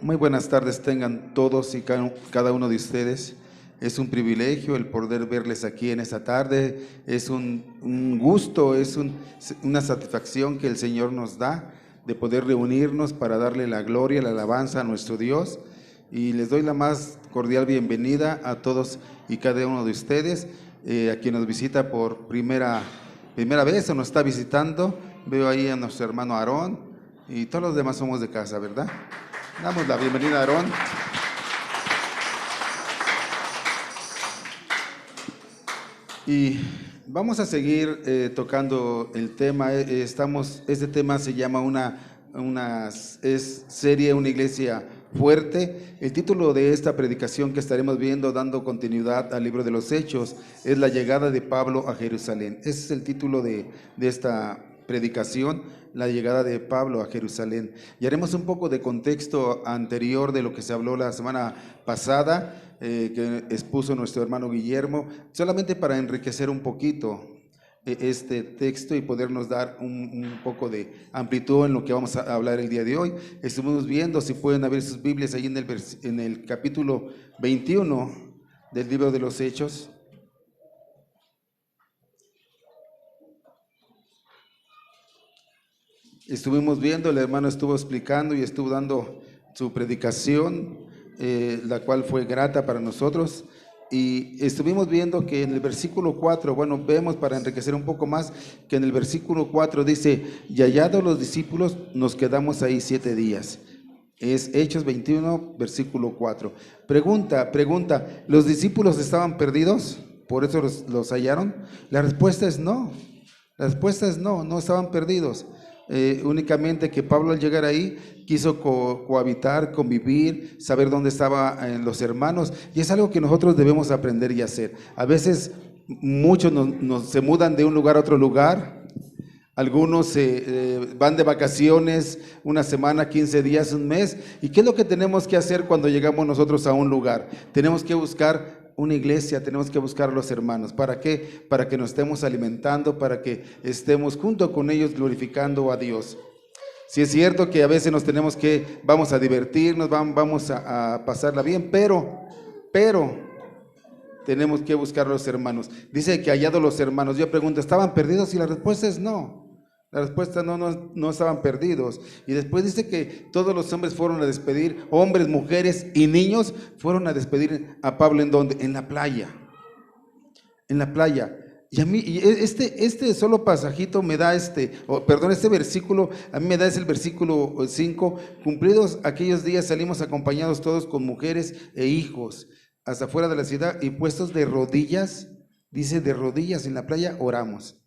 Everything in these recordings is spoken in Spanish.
Muy buenas tardes tengan todos y cada uno de ustedes. Es un privilegio el poder verles aquí en esta tarde. Es un gusto, una satisfacción que el Señor nos da de poder reunirnos para darle la gloria, la alabanza a nuestro Dios. Y les doy la más cordial bienvenida a todos y cada uno de ustedes, a quien nos visita por primera vez o nos está visitando. Veo ahí a nuestro hermano Aarón y todos los demás somos de casa, ¿verdad? Damos la bienvenida a Aarón. Y vamos a seguir tocando el tema. Este tema se llama serie Una Iglesia Fuerte. El título de esta predicación que estaremos viendo, dando continuidad al libro de los Hechos, es La llegada de Pablo a Jerusalén. Ese es el título de esta predicación, la llegada de Pablo a Jerusalén. Y haremos un poco de contexto anterior de lo que se habló la semana pasada, que expuso nuestro hermano Guillermo, solamente para enriquecer un poquito este texto y podernos dar un poco de amplitud en lo que vamos a hablar el día de hoy. Estuvimos viendo, si pueden abrir sus Biblias ahí en el capítulo 21 del libro de los Hechos. Estuvimos viendo, el hermano estuvo explicando y estuvo dando su predicación, la cual fue grata para nosotros. Y estuvimos viendo que en el versículo 4, bueno, vemos para enriquecer un poco más, que en el versículo 4 dice: y hallados los discípulos, nos quedamos ahí 7 días. Es Hechos 21, versículo 4. Pregunta, ¿los discípulos estaban perdidos? ¿Por eso los hallaron? La respuesta es no. La respuesta es no, no estaban perdidos. Únicamente que Pablo al llegar ahí quiso cohabitar, convivir, saber dónde estaban los hermanos, y es algo que nosotros debemos aprender y hacer. A veces muchos se mudan de un lugar a otro lugar, algunos van de vacaciones una semana, 15 días, un mes. ¿Y qué es lo que tenemos que hacer cuando llegamos nosotros a un lugar? Tenemos que buscar una iglesia, tenemos que buscar a los hermanos. ¿Para qué? Para que nos estemos alimentando, para que estemos junto con ellos glorificando a Dios. Si es cierto que a veces vamos a divertirnos, vamos a pasarla bien, pero tenemos que buscar a los hermanos. Dice que hallado los hermanos. Yo pregunto, ¿estaban perdidos? Y la respuesta es no. La respuesta no estaban perdidos. Y después dice que todos los hombres fueron a despedir, hombres, mujeres y niños fueron a despedir a Pablo. ¿En dónde? En la playa. En la playa. Y a mí, este solo pasajito me da este versículo, a mí me da el versículo 5. Cumplidos aquellos días salimos acompañados todos con mujeres e hijos hasta fuera de la ciudad, y puestos de rodillas, dice, de rodillas en la playa oramos.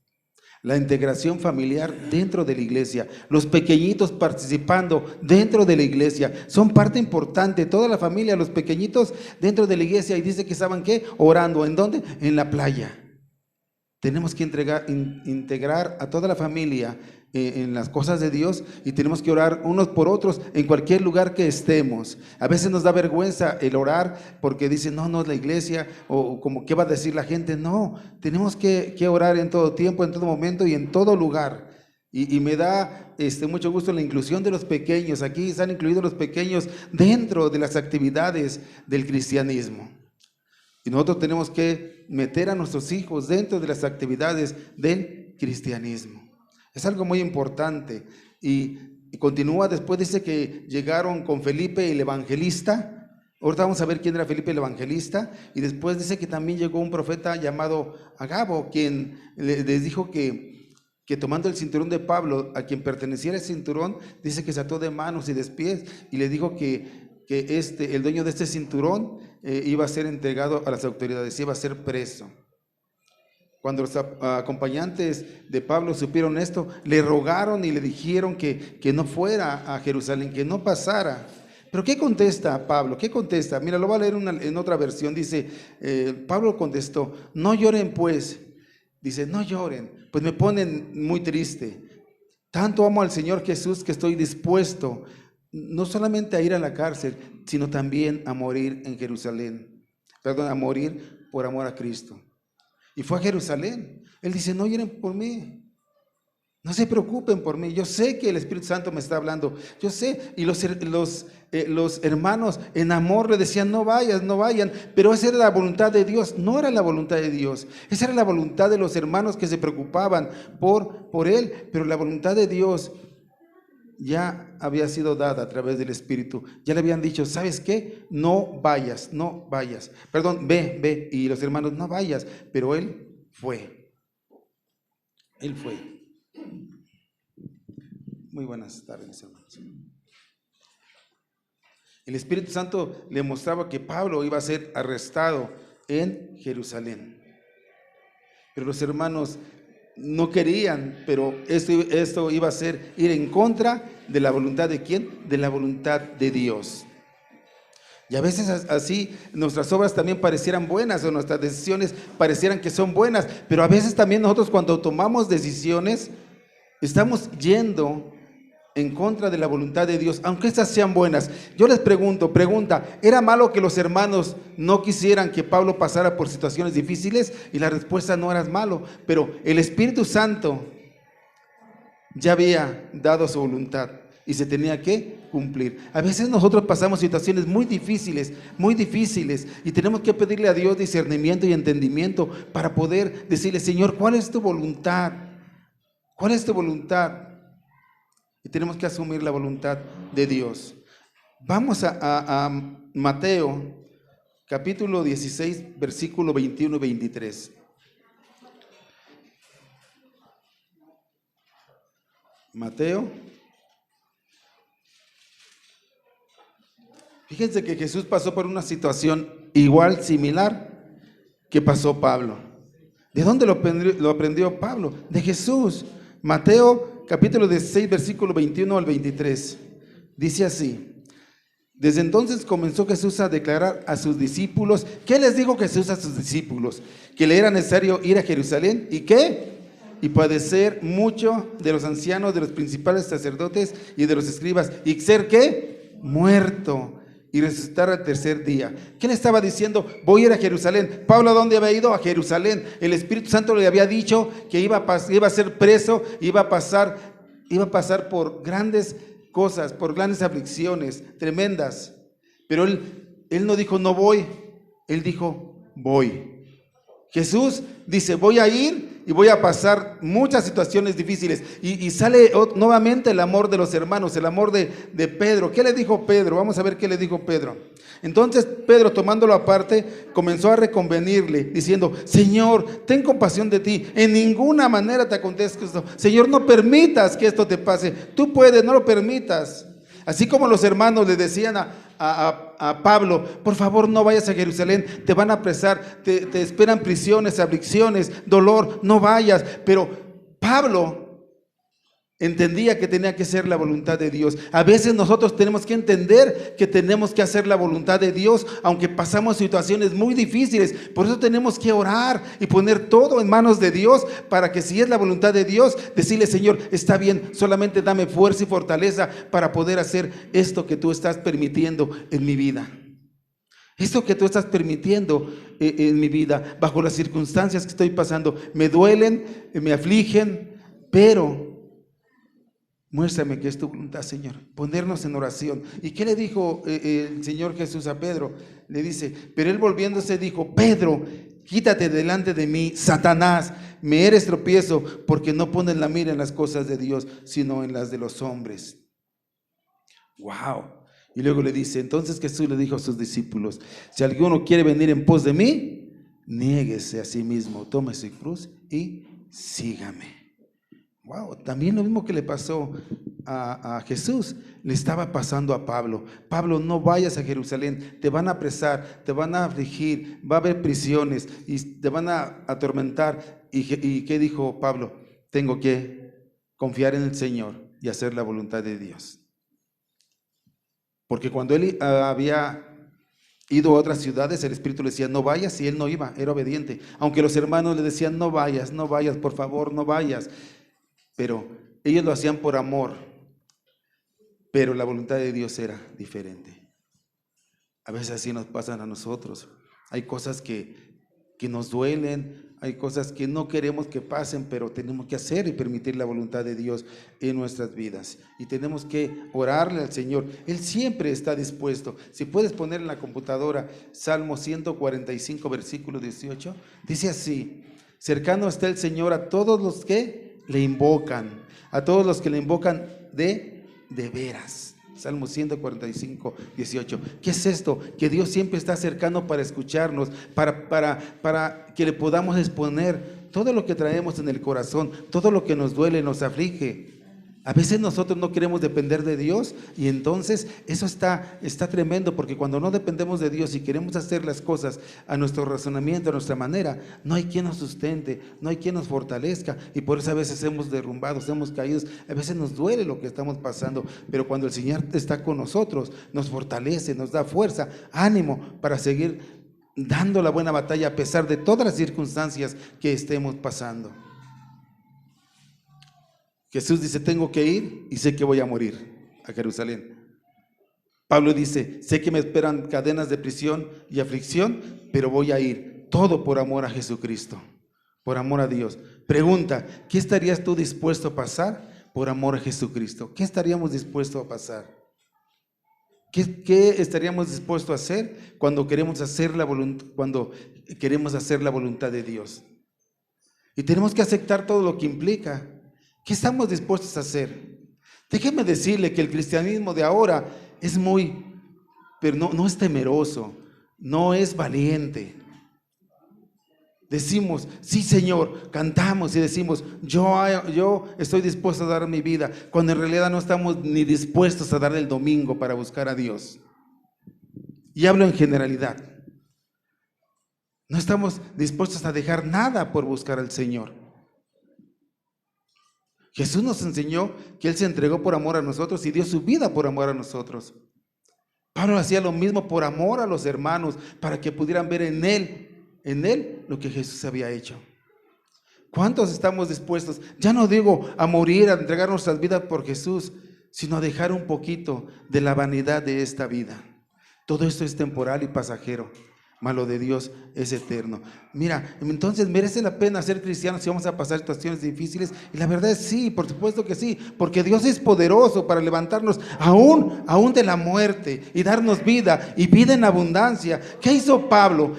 La integración familiar dentro de la iglesia, los pequeñitos participando dentro de la iglesia, son parte importante, toda la familia, los pequeñitos dentro de la iglesia. Y dice que ¿saben qué? Orando. ¿En dónde? En la playa. Tenemos que integrar a toda la familia en las cosas de Dios, y tenemos que orar unos por otros en cualquier lugar que estemos. A veces nos da vergüenza el orar porque dicen, no es la iglesia, o como qué va a decir la gente. No, tenemos que orar en todo tiempo, en todo momento y en todo lugar. Y me da mucho gusto la inclusión de los pequeños. Aquí están incluidos los pequeños dentro de las actividades del cristianismo. Y nosotros tenemos que meter a nuestros hijos dentro de las actividades del cristianismo. Es algo muy importante. Y continúa, después dice que llegaron con Felipe el evangelista. Ahorita vamos a ver quién era Felipe el evangelista. Y después dice que también llegó un profeta llamado Agabo, quien les dijo que tomando el cinturón de Pablo, a quien perteneciera el cinturón, dice que se ató de manos y de pies, y le dijo que el dueño de este cinturón iba a ser entregado a las autoridades, iba a ser preso. Cuando los acompañantes de Pablo supieron esto, le rogaron y le dijeron que no fuera a Jerusalén, que no pasara. Pero ¿qué contesta Pablo? ¿Qué contesta? Mira, lo voy a leer en otra versión. Dice, Pablo contestó: no lloren pues. Dice, no lloren, pues me ponen muy triste. Tanto amo al Señor Jesús que estoy dispuesto no solamente a ir a la cárcel, sino también a morir en Jerusalén. Perdón, a morir por amor a Cristo. Y fue a Jerusalén. Él dice, no lloren por mí. No se preocupen por mí, yo sé que el Espíritu Santo me está hablando, yo sé. Y los hermanos en amor le decían, no vayas, no vayan, pero esa era la voluntad de Dios, no era la voluntad de Dios. Esa era la voluntad de los hermanos que se preocupaban por él, pero la voluntad de Dios ya había sido dada a través del Espíritu. Ya le habían dicho, ¿sabes qué? No vayas, no vayas. Perdón, ve. Y los hermanos, no vayas, pero él fue. Él fue. Muy buenas tardes, hermanos. El Espíritu Santo le mostraba que Pablo iba a ser arrestado en Jerusalén. Pero los hermanos no querían, pero esto iba a ser ir en contra de la voluntad de ¿quién? De la voluntad de Dios. Y a veces así nuestras obras también parecieran buenas, o nuestras decisiones parecieran que son buenas, pero a veces también nosotros cuando tomamos decisiones estamos yendo en contra de la voluntad de Dios, aunque estas sean buenas. Yo les pregunta, ¿era malo que los hermanos no quisieran que Pablo pasara por situaciones difíciles? Y la respuesta no era malo, pero el Espíritu Santo ya había dado su voluntad y se tenía que cumplir. A veces nosotros pasamos situaciones muy difíciles, y tenemos que pedirle a Dios discernimiento y entendimiento para poder decirle, Señor, ¿cuál es tu voluntad? ¿Cuál es tu voluntad? Y tenemos que asumir la voluntad de Dios. Vamos a Mateo, capítulo 16, versículo 21 y 23. Mateo. Fíjense que Jesús pasó por una situación igual, similar, que pasó Pablo. ¿De dónde lo aprendió Pablo? De Jesús. Mateo capítulo 16, versículo 21 al 23. Dice así: desde entonces comenzó Jesús a declarar a sus discípulos. ¿Qué les dijo Jesús a sus discípulos? Que le era necesario ir a Jerusalén. ¿Y qué? Y padecer mucho de los ancianos, de los principales sacerdotes y de los escribas. ¿Y ser qué? Muerto. Y resucitar al tercer día. ¿Qué le estaba diciendo? Voy a ir a Jerusalén. Pablo, ¿a dónde había ido? A Jerusalén. El Espíritu Santo le había dicho que iba a ser preso, iba a pasar por grandes cosas, por grandes aflicciones tremendas. Pero él no dijo no voy, él dijo voy. Jesús dice voy a ir y voy a pasar muchas situaciones difíciles. Y sale nuevamente el amor de los hermanos, el amor de Pedro. ¿Qué le dijo Pedro? Vamos a ver qué le dijo Pedro. Entonces Pedro, tomándolo aparte, comenzó a reconvenirle, diciendo, Señor, ten compasión de ti, en ninguna manera te acontezca esto. Señor, no permitas que esto te pase, tú puedes, no lo permitas. Así como los hermanos le decían a Pablo, por favor no vayas a Jerusalén, te van a apresar, te esperan prisiones, aflicciones, dolor, no vayas. Pero Pablo entendía que tenía que ser la voluntad de Dios. A veces nosotros tenemos que entender que tenemos que hacer la voluntad de Dios, aunque pasamos situaciones muy difíciles. Por eso tenemos que orar y poner todo en manos de Dios, para que si es la voluntad de Dios, decirle, Señor, está bien, solamente dame fuerza y fortaleza para poder hacer esto que tú estás permitiendo en mi vida. Esto que tú estás permitiendo en mi vida, bajo las circunstancias que estoy pasando, me duelen, me afligen, pero muéstrame que es tu voluntad, Señor. Ponernos en oración. ¿Y qué le dijo el Señor Jesús a Pedro? Le dice, pero él volviéndose dijo, Pedro, quítate delante de mí, Satanás, me eres tropiezo, porque no pones la mira en las cosas de Dios, sino en las de los hombres. Wow. Y luego le dice, entonces Jesús le dijo a sus discípulos, si alguno quiere venir en pos de mí, niéguese a sí mismo, tome su cruz y sígame. Wow, también lo mismo que le pasó a Jesús, le estaba pasando a Pablo. Pablo, no vayas a Jerusalén, te van a apresar, te van a afligir, va a haber prisiones y te van a atormentar. ¿Y qué dijo Pablo? Tengo que confiar en el Señor y hacer la voluntad de Dios. Porque cuando él había ido a otras ciudades, el Espíritu le decía, no vayas, y él no iba, era obediente. Aunque los hermanos le decían, no vayas, por favor, no vayas. Pero ellos lo hacían por amor, pero la voluntad de Dios era diferente. A veces así nos pasan a nosotros. Hay cosas que nos duelen, hay cosas que no queremos que pasen, pero tenemos que hacer y permitir la voluntad de Dios en nuestras vidas. Y tenemos que orarle al Señor. Él siempre está dispuesto. Si puedes poner en la computadora Salmo 145, versículo 18, dice así: cercano está el Señor a todos los que le invocan, a todos los que le invocan de veras. Salmo 145, 18. ¿Qué es esto? Que Dios siempre está cercano para escucharnos, para que le podamos exponer todo lo que traemos en el corazón, todo lo que nos duele, nos aflige. A veces nosotros no queremos depender de Dios y entonces eso está tremendo, porque cuando no dependemos de Dios y queremos hacer las cosas a nuestro razonamiento, a nuestra manera, no hay quien nos sustente, no hay quien nos fortalezca, y por eso a veces hemos derrumbado, hemos caído, a veces nos duele lo que estamos pasando, pero cuando el Señor está con nosotros, nos fortalece, nos da fuerza, ánimo para seguir dando la buena batalla a pesar de todas las circunstancias que estemos pasando. Jesús dice: tengo que ir y sé que voy a morir a Jerusalén. Pablo dice: sé que me esperan cadenas de prisión y aflicción, pero voy a ir, todo por amor a Jesucristo, por amor a Dios. Pregunta: ¿qué estarías tú dispuesto a pasar por amor a Jesucristo? ¿Qué estaríamos dispuestos a pasar? ¿Qué estaríamos dispuestos a hacer cuando queremos hacer la voluntad de Dios? Y tenemos que aceptar todo lo que implica. ¿Qué estamos dispuestos a hacer? Déjeme decirle que el cristianismo de ahora es pero no es temeroso, no es valiente. Decimos: sí, Señor, cantamos y decimos: yo estoy dispuesto a dar mi vida, cuando en realidad no estamos ni dispuestos a dar el domingo para buscar a Dios. Y hablo en generalidad. No estamos dispuestos a dejar nada por buscar al Señor. Jesús nos enseñó que Él se entregó por amor a nosotros y dio su vida por amor a nosotros. Pablo hacía lo mismo por amor a los hermanos, para que pudieran ver en Él lo que Jesús había hecho. ¿Cuántos estamos dispuestos? Ya no digo a morir, a entregar nuestras vidas por Jesús, sino a dejar un poquito de la vanidad de esta vida. Todo esto es temporal y pasajero, mas lo de Dios es eterno. Mira, entonces merece la pena ser cristianos si vamos a pasar situaciones difíciles. Y la verdad es sí, por supuesto que sí, porque Dios es poderoso para levantarnos aún de la muerte y darnos vida y vida en abundancia. ¿Qué hizo Pablo?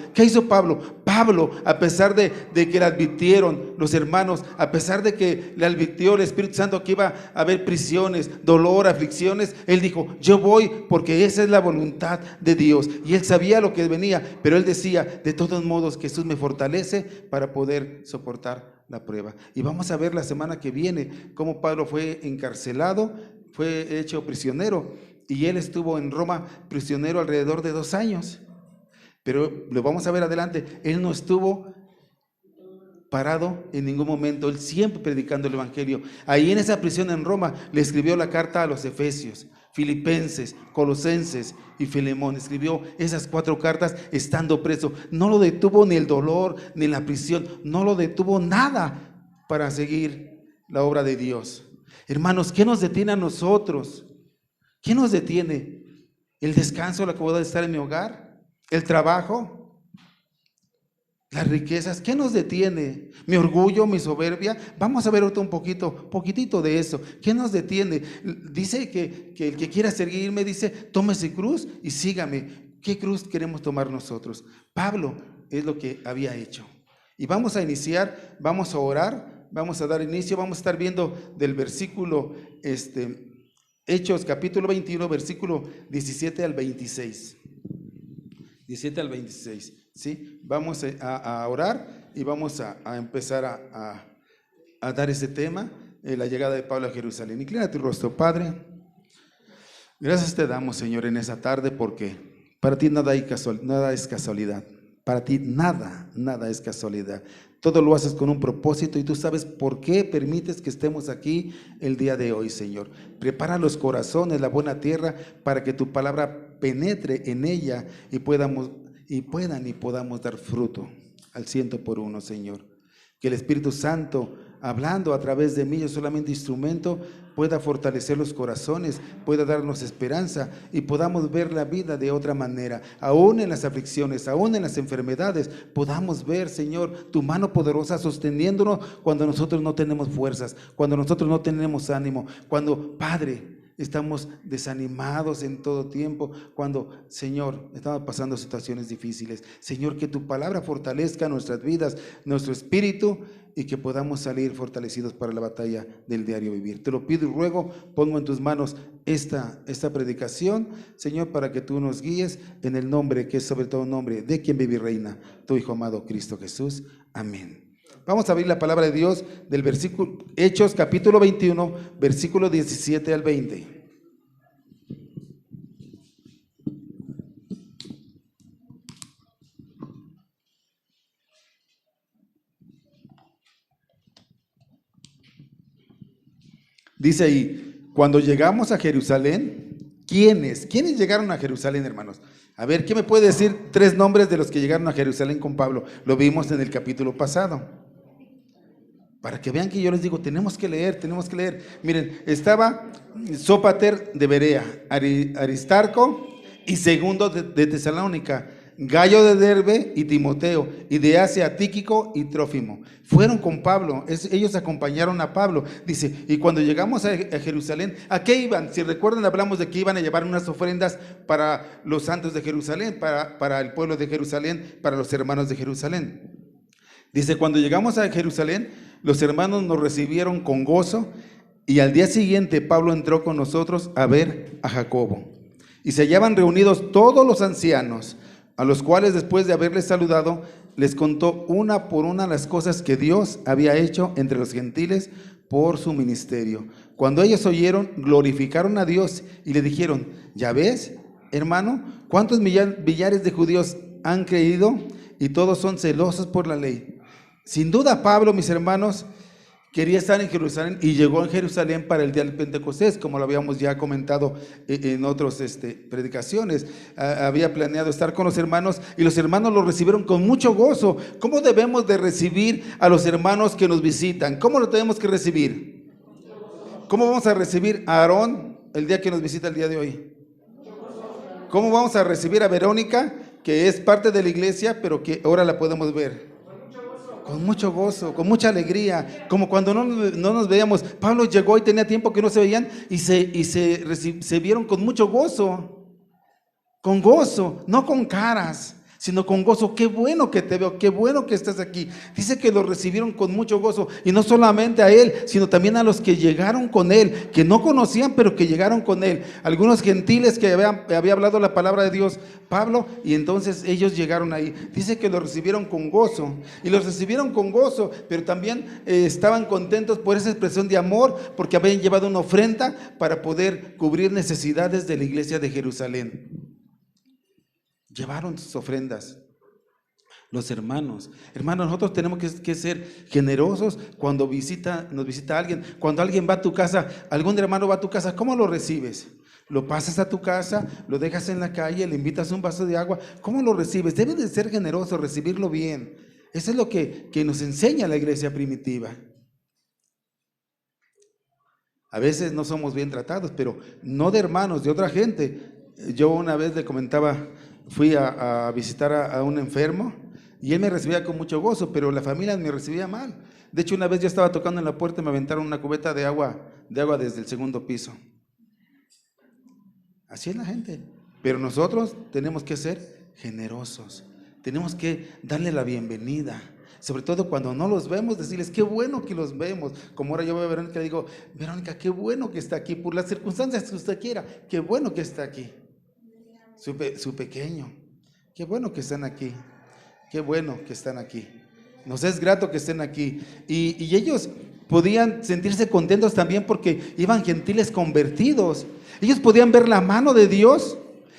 Pablo, a pesar de que le advirtieron los hermanos, a pesar de que le advirtió el Espíritu Santo que iba a haber prisiones, dolor, aflicciones, él dijo: yo voy porque esa es la voluntad de Dios. Y él sabía lo que venía, pero él decía: de todos modos, Jesús me fortalece para poder soportar la prueba. Y vamos a ver la semana que viene cómo Pablo fue encarcelado, fue hecho prisionero, y él estuvo en Roma prisionero alrededor de 2 años. Pero lo vamos a ver adelante. Él no estuvo parado en ningún momento, él siempre predicando el evangelio. Ahí en esa prisión en Roma le escribió la carta a los Efesios, Filipenses, Colosenses y Filemón. Escribió esas 4 cartas estando preso. No lo detuvo ni el dolor ni la prisión, no lo detuvo nada para seguir la obra de Dios. Hermanos, ¿qué nos detiene a nosotros? ¿Qué nos detiene? ¿El descanso, la comodidad de estar en mi hogar? ¿El trabajo? ¿Las riquezas? ¿Qué nos detiene? ¿Mi orgullo, mi soberbia? Vamos a ver otro poquitito de eso. ¿Qué nos detiene? Dice que el que quiera seguirme, dice: tome su cruz y sígame. ¿Qué cruz queremos tomar nosotros? Pablo es lo que había hecho. Y vamos a iniciar, vamos a orar, vamos a dar inicio, vamos a estar viendo del versículo, Hechos capítulo 21, versículo 17 al 26. 17 al 26, ¿sí? Vamos a orar y vamos a empezar a dar ese tema, la llegada de Pablo a Jerusalén. Inclina tu rostro, Padre. Gracias te damos, Señor, en esa tarde, porque para ti nada es casualidad. Para ti nada es casualidad. Todo lo haces con un propósito y tú sabes por qué permites que estemos aquí el día de hoy, Señor. Prepara los corazones, la buena tierra, para que tu palabra penetre en ella y podamos dar fruto al 100 por 1, Señor. Que el Espíritu Santo hablando a través de mí, yo solamente instrumento, pueda fortalecer los corazones, pueda darnos esperanza y podamos ver la vida de otra manera. Aún en las aflicciones, aún en las enfermedades, podamos ver, Señor, tu mano poderosa sosteniéndonos cuando nosotros no tenemos fuerzas, cuando nosotros no tenemos ánimo, cuando, Padre, estamos desanimados en todo tiempo, cuando, Señor, estamos pasando situaciones difíciles. Señor, que tu palabra fortalezca nuestras vidas, nuestro espíritu, y que podamos salir fortalecidos para la batalla del diario vivir. Te lo pido y ruego, pongo en tus manos esta predicación, Señor, para que tú nos guíes en el nombre que es sobre todo nombre de quien vive y reina, tu Hijo amado Cristo Jesús. Amén. Vamos a abrir la palabra de Dios del versículo Hechos capítulo 21, versículo 17 al 20. Dice ahí, cuando llegamos a Jerusalén, ¿quiénes llegaron a Jerusalén, hermanos? A ver, ¿quién me puede decir 3 nombres de los que llegaron a Jerusalén con Pablo? Lo vimos en el capítulo pasado. Para que vean que yo les digo, tenemos que leer. Miren, estaba Sópater de Berea, Aristarco y Segundo de Tesalónica, Gallo de Derbe y Timoteo, y de Asia Tíquico y Trófimo. Fueron con Pablo, ellos acompañaron a Pablo. Dice, y cuando llegamos a Jerusalén, ¿a qué iban? Si recuerdan, hablamos de que iban a llevar unas ofrendas para los santos de Jerusalén, para el pueblo de Jerusalén, para los hermanos de Jerusalén. Dice, cuando llegamos a Jerusalén, los hermanos nos recibieron con gozo, y al día siguiente Pablo entró con nosotros a ver a Jacobo. Y se hallaban reunidos todos los ancianos, a los cuales después de haberles saludado, les contó una por una las cosas que Dios había hecho entre los gentiles por su ministerio. Cuando ellos oyeron, glorificaron a Dios y le dijeron, ¿ya ves, hermano, cuántos millares de judíos han creído y todos son celosos por la ley? Sin duda Pablo, mis hermanos, quería estar en Jerusalén y llegó a Jerusalén para el día del Pentecostés, como lo habíamos ya comentado en otras predicaciones. Había planeado estar con los hermanos y los hermanos lo recibieron con mucho gozo. ¿Cómo debemos de recibir a los hermanos que nos visitan? ¿Cómo lo tenemos que recibir? ¿Cómo vamos a recibir a Aarón el día que nos visita el día de hoy? ¿Cómo vamos a recibir a Verónica, que es parte de la iglesia, pero que ahora la podemos ver? Con mucho gozo, con mucha alegría, como cuando no nos veíamos. Pablo llegó y tenía tiempo que no se veían y se vieron con mucho gozo, no con caras, sino con gozo. Qué bueno que te veo, qué bueno que estás aquí. Dice que lo recibieron con mucho gozo, y no solamente a él, sino también a los que llegaron con él, que no conocían, pero que llegaron con él. Algunos gentiles que había hablado la palabra de Dios, Pablo, y entonces ellos llegaron ahí. Dice que lo recibieron con gozo, y los recibieron con gozo, pero también estaban contentos por esa expresión de amor, porque habían llevado una ofrenda para poder cubrir necesidades de la iglesia de Jerusalén. Llevaron sus ofrendas. Los hermanos, nosotros tenemos que ser generosos cuando nos visita alguien. Cuando alguien va a tu casa, algún hermano va a tu casa, ¿cómo lo recibes? Lo pasas a tu casa, lo dejas en la calle, le invitas un vaso de agua. ¿Cómo lo recibes? Debes de ser generoso, recibirlo bien. Eso es lo que nos enseña la iglesia primitiva. A veces no somos bien tratados, pero no de hermanos, de otra gente. Yo una vez le comentaba, fui a visitar a un enfermo y él me recibía con mucho gozo, pero la familia me recibía mal. De hecho, una vez yo estaba tocando en la puerta y me aventaron una cubeta de agua desde el segundo piso. Así es la gente. Pero nosotros tenemos que ser generosos, tenemos que darle la bienvenida. Sobre todo cuando no los vemos, decirles, qué bueno que los vemos. Como ahora yo veo a Verónica y digo, Verónica, qué bueno que está aquí, por las circunstancias que usted quiera, qué bueno que está aquí. Su pequeño, qué bueno que están aquí, qué bueno que están aquí. Nos es grato que estén aquí. Y ellos podían sentirse contentos también porque iban gentiles convertidos. Ellos podían ver la mano de Dios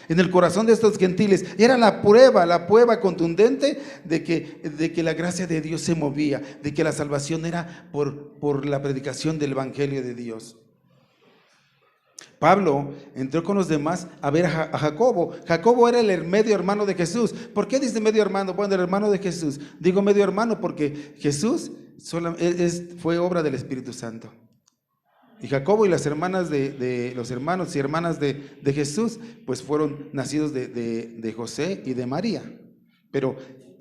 en el corazón de estos gentiles. Era la prueba contundente de que la gracia de Dios se movía, de que la salvación era por la predicación del evangelio de Dios. Pablo entró con los demás a ver a Jacobo. Jacobo era el medio hermano de Jesús. ¿Por qué dice medio hermano? Bueno, el hermano de Jesús. Digo medio hermano porque Jesús fue obra del Espíritu Santo. Y Jacobo y las hermanas de los hermanos y hermanas de Jesús, pues fueron nacidos de José y de María. Pero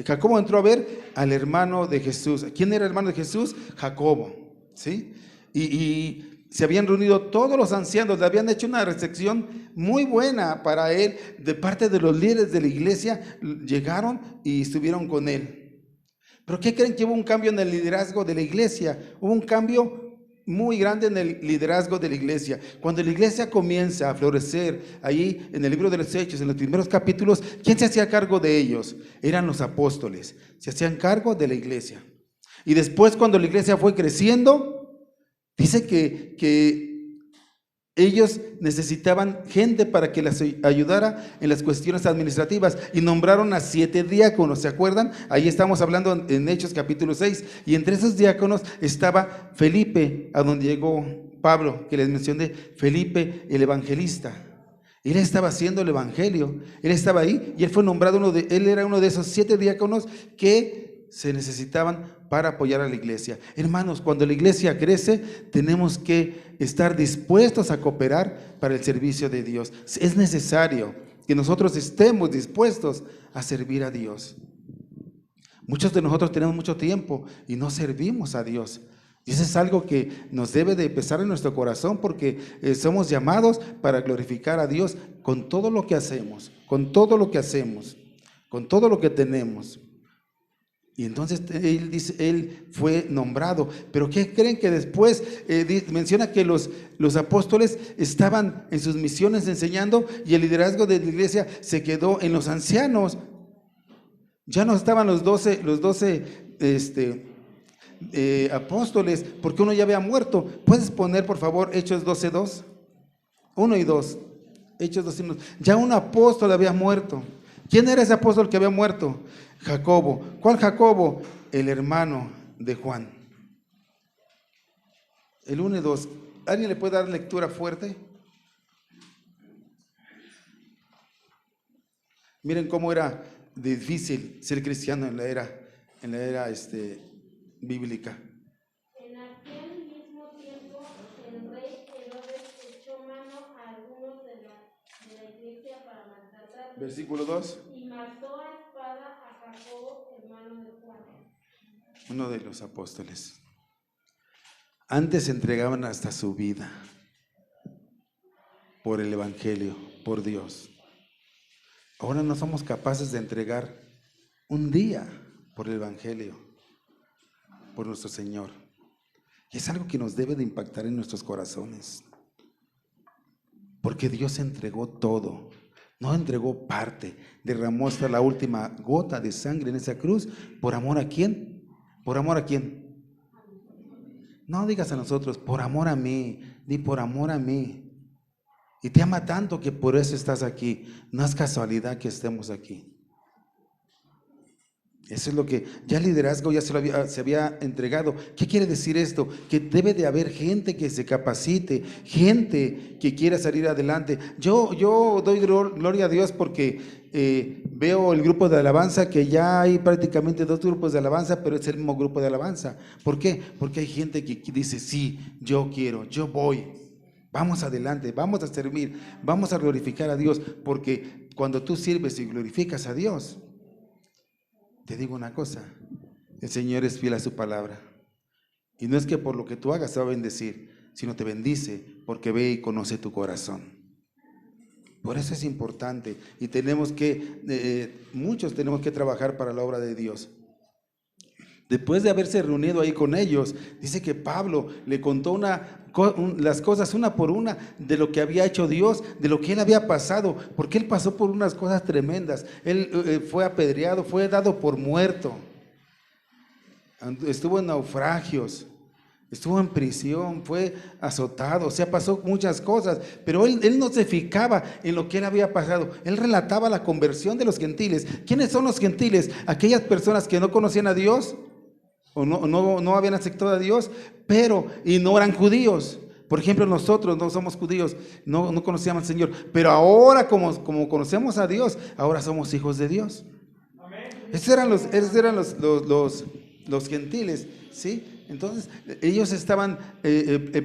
Jacobo entró a ver al hermano de Jesús. ¿Quién era el hermano de Jesús? Jacobo, ¿sí? Y se habían reunido todos los ancianos, le habían hecho una recepción muy buena para él, de parte de los líderes de la iglesia, llegaron y estuvieron con él. ¿Pero qué creen? Que hubo un cambio en el liderazgo de la iglesia, hubo un cambio muy grande en el liderazgo de la iglesia. Cuando la iglesia comienza a florecer, ahí en el libro de los Hechos, en los primeros capítulos, ¿quién se hacía cargo de ellos? Eran los apóstoles, se hacían cargo de la iglesia. Y después, cuando la iglesia fue creciendo, dice que ellos necesitaban gente para que les ayudara en las cuestiones administrativas y nombraron a 7 diáconos, ¿se acuerdan? Ahí estamos hablando en Hechos capítulo 6, y entre esos diáconos estaba Felipe, a donde llegó Pablo, que les mencioné, Felipe el evangelista. Él estaba haciendo el evangelio, él estaba ahí y él fue nombrado él era uno de esos 7 diáconos que se necesitaban para apoyar a la iglesia. Hermanos, cuando la iglesia crece, tenemos que estar dispuestos a cooperar para el servicio de Dios. Es necesario que nosotros estemos dispuestos a servir a Dios. Muchos de nosotros tenemos mucho tiempo y no servimos a Dios. Y eso es algo que nos debe de pesar en nuestro corazón, porque somos llamados para glorificar a Dios con todo lo que hacemos, con todo lo que hacemos, con todo lo que tenemos. Y entonces él dice, él fue nombrado. Pero ¿qué creen? Que después menciona que los apóstoles estaban en sus misiones enseñando, y el liderazgo de la iglesia se quedó en los ancianos. Ya no estaban los 12 apóstoles, porque uno ya había muerto. ¿Puedes poner, por favor, Hechos 12:2? 1 y 2. Hechos 12:2. Ya un apóstol había muerto. ¿Quién era ese apóstol que había muerto? Jacobo. ¿Cuál Jacobo? El hermano de Juan. El 1 y 2. ¿Alguien le puede dar lectura fuerte? Miren cómo era difícil ser cristiano en la era bíblica. En aquel mismo tiempo, el rey Herodes echó mano a algunos de la iglesia para maltratarlos. Versículo 2. Y mató a espada a Jacobo, hermano de Juan. Uno de los apóstoles. Antes entregaban hasta su vida por el evangelio, por Dios. Ahora no somos capaces de entregar un día por el evangelio, por nuestro Señor. Y es algo que nos debe de impactar en nuestros corazones, porque Dios entregó todo, no entregó parte, derramó hasta la última gota de sangre en esa cruz. ¿Por amor a quién? ¿Por amor a quién? No digas a nosotros, por amor a mí, di por amor a mí. Y te ama tanto que por eso estás aquí. No es casualidad que estemos aquí. Eso es lo que ya el liderazgo ya se había entregado. ¿Qué quiere decir esto? Que debe de haber gente que se capacite, gente que quiera salir adelante. Yo doy gloria a Dios porque veo el grupo de alabanza, que ya hay prácticamente 2 grupos de alabanza, pero es el mismo grupo de alabanza. ¿Por qué? Porque hay gente que dice, sí, yo quiero, yo voy. Vamos adelante, vamos a servir, vamos a glorificar a Dios, porque cuando tú sirves y glorificas a Dios, te digo una cosa, el Señor es fiel a su palabra. Y no es que por lo que tú hagas te va a bendecir, sino te bendice porque ve y conoce tu corazón. Por eso es importante, y muchos tenemos que trabajar para la obra de Dios. Después de haberse reunido ahí con ellos, dice que Pablo le contó las cosas una por una de lo que había hecho Dios, de lo que él había pasado, porque él pasó por unas cosas tremendas. Él fue apedreado, fue dado por muerto, estuvo en naufragios, estuvo en prisión, fue azotado, o sea, pasó muchas cosas, pero él no se fijaba en lo que él había pasado. Él relataba la conversión de los gentiles. ¿Quiénes son los gentiles? Aquellas personas que no conocían a Dios o no habían aceptado a Dios, y no eran judíos, Por ejemplo, nosotros no somos judíos, no conocíamos al Señor, pero ahora como conocemos a Dios, ahora somos hijos de Dios. Esos eran los gentiles, ¿sí? Entonces, ellos estaban,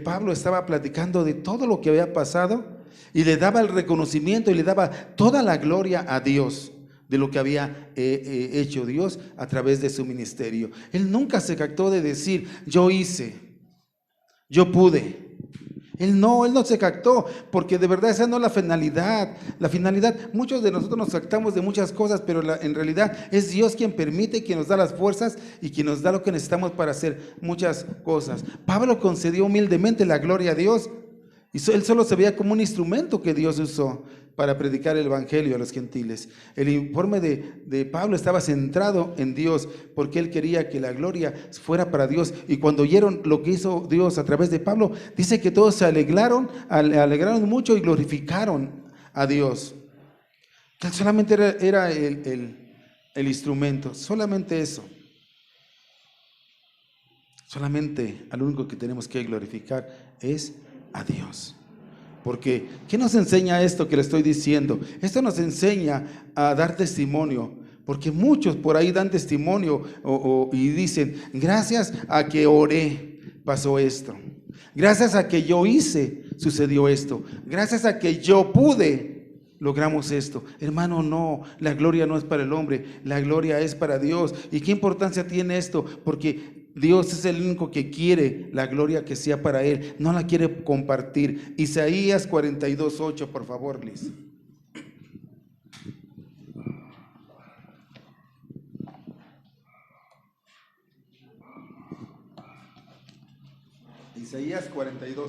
Pablo estaba platicando de todo lo que había pasado y le daba el reconocimiento y le daba toda la gloria a Dios de lo que había hecho Dios a través de su ministerio. Él nunca se jactó de decir, yo hice, yo pude. Él no se jactó, porque de verdad esa no es la finalidad. La finalidad, muchos de nosotros nos jactamos de muchas cosas, pero en realidad es Dios quien permite, quien nos da las fuerzas y quien nos da lo que necesitamos para hacer muchas cosas. Pablo concedió humildemente la gloria a Dios y él solo se veía como un instrumento que Dios usó para predicar el evangelio a los gentiles. El informe de Pablo estaba centrado en Dios, porque él quería que la gloria fuera para Dios. Y cuando oyeron lo que hizo Dios a través de Pablo, dice que todos se alegraron mucho y glorificaron a Dios. Que él solamente era el instrumento, solamente eso. Solamente al único que tenemos que glorificar es a Dios. Porque, ¿qué nos enseña esto que le estoy diciendo? Esto nos enseña a dar testimonio, porque muchos por ahí dan testimonio y dicen, gracias a que oré, pasó esto. Gracias a que yo hice, sucedió esto. Gracias a que yo pude, logramos esto. Hermano, no, la gloria no es para el hombre, la gloria es para Dios. ¿Y qué importancia tiene esto? Porque Dios es el único que quiere la gloria que sea para Él, no la quiere compartir. Isaías 42:8, por favor, Liz. Isaías 42:8.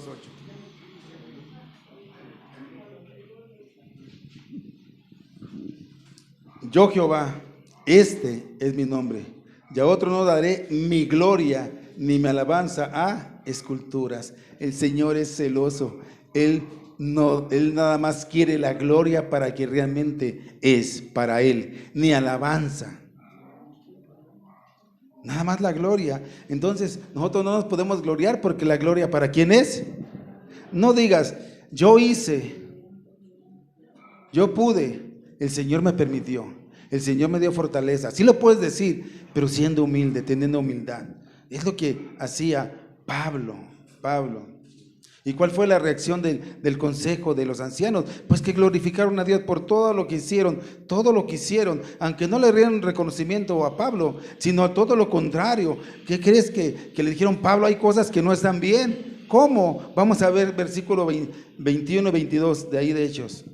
Yo Jehová, este es mi nombre, y a otro no daré mi gloria ni mi alabanza a esculturas. El Señor es celoso, Él nada más quiere la gloria para que realmente es para Él, ni alabanza. Nada más la gloria. Entonces nosotros no nos podemos gloriar, porque la gloria ¿para quién es? No digas, yo hice, yo pude, el Señor me permitió, el Señor me dio fortaleza. Sí lo puedes decir, pero siendo humilde, teniendo humildad. Es lo que hacía Pablo. ¿Y cuál fue la reacción del consejo de los ancianos? Pues que glorificaron a Dios por todo lo que hicieron, aunque no le dieron reconocimiento a Pablo, sino todo lo contrario. ¿Qué crees que le dijeron? Pablo, hay cosas que no están bien. ¿Cómo? Vamos a ver versículo 21 y 22 de ahí de Hechos.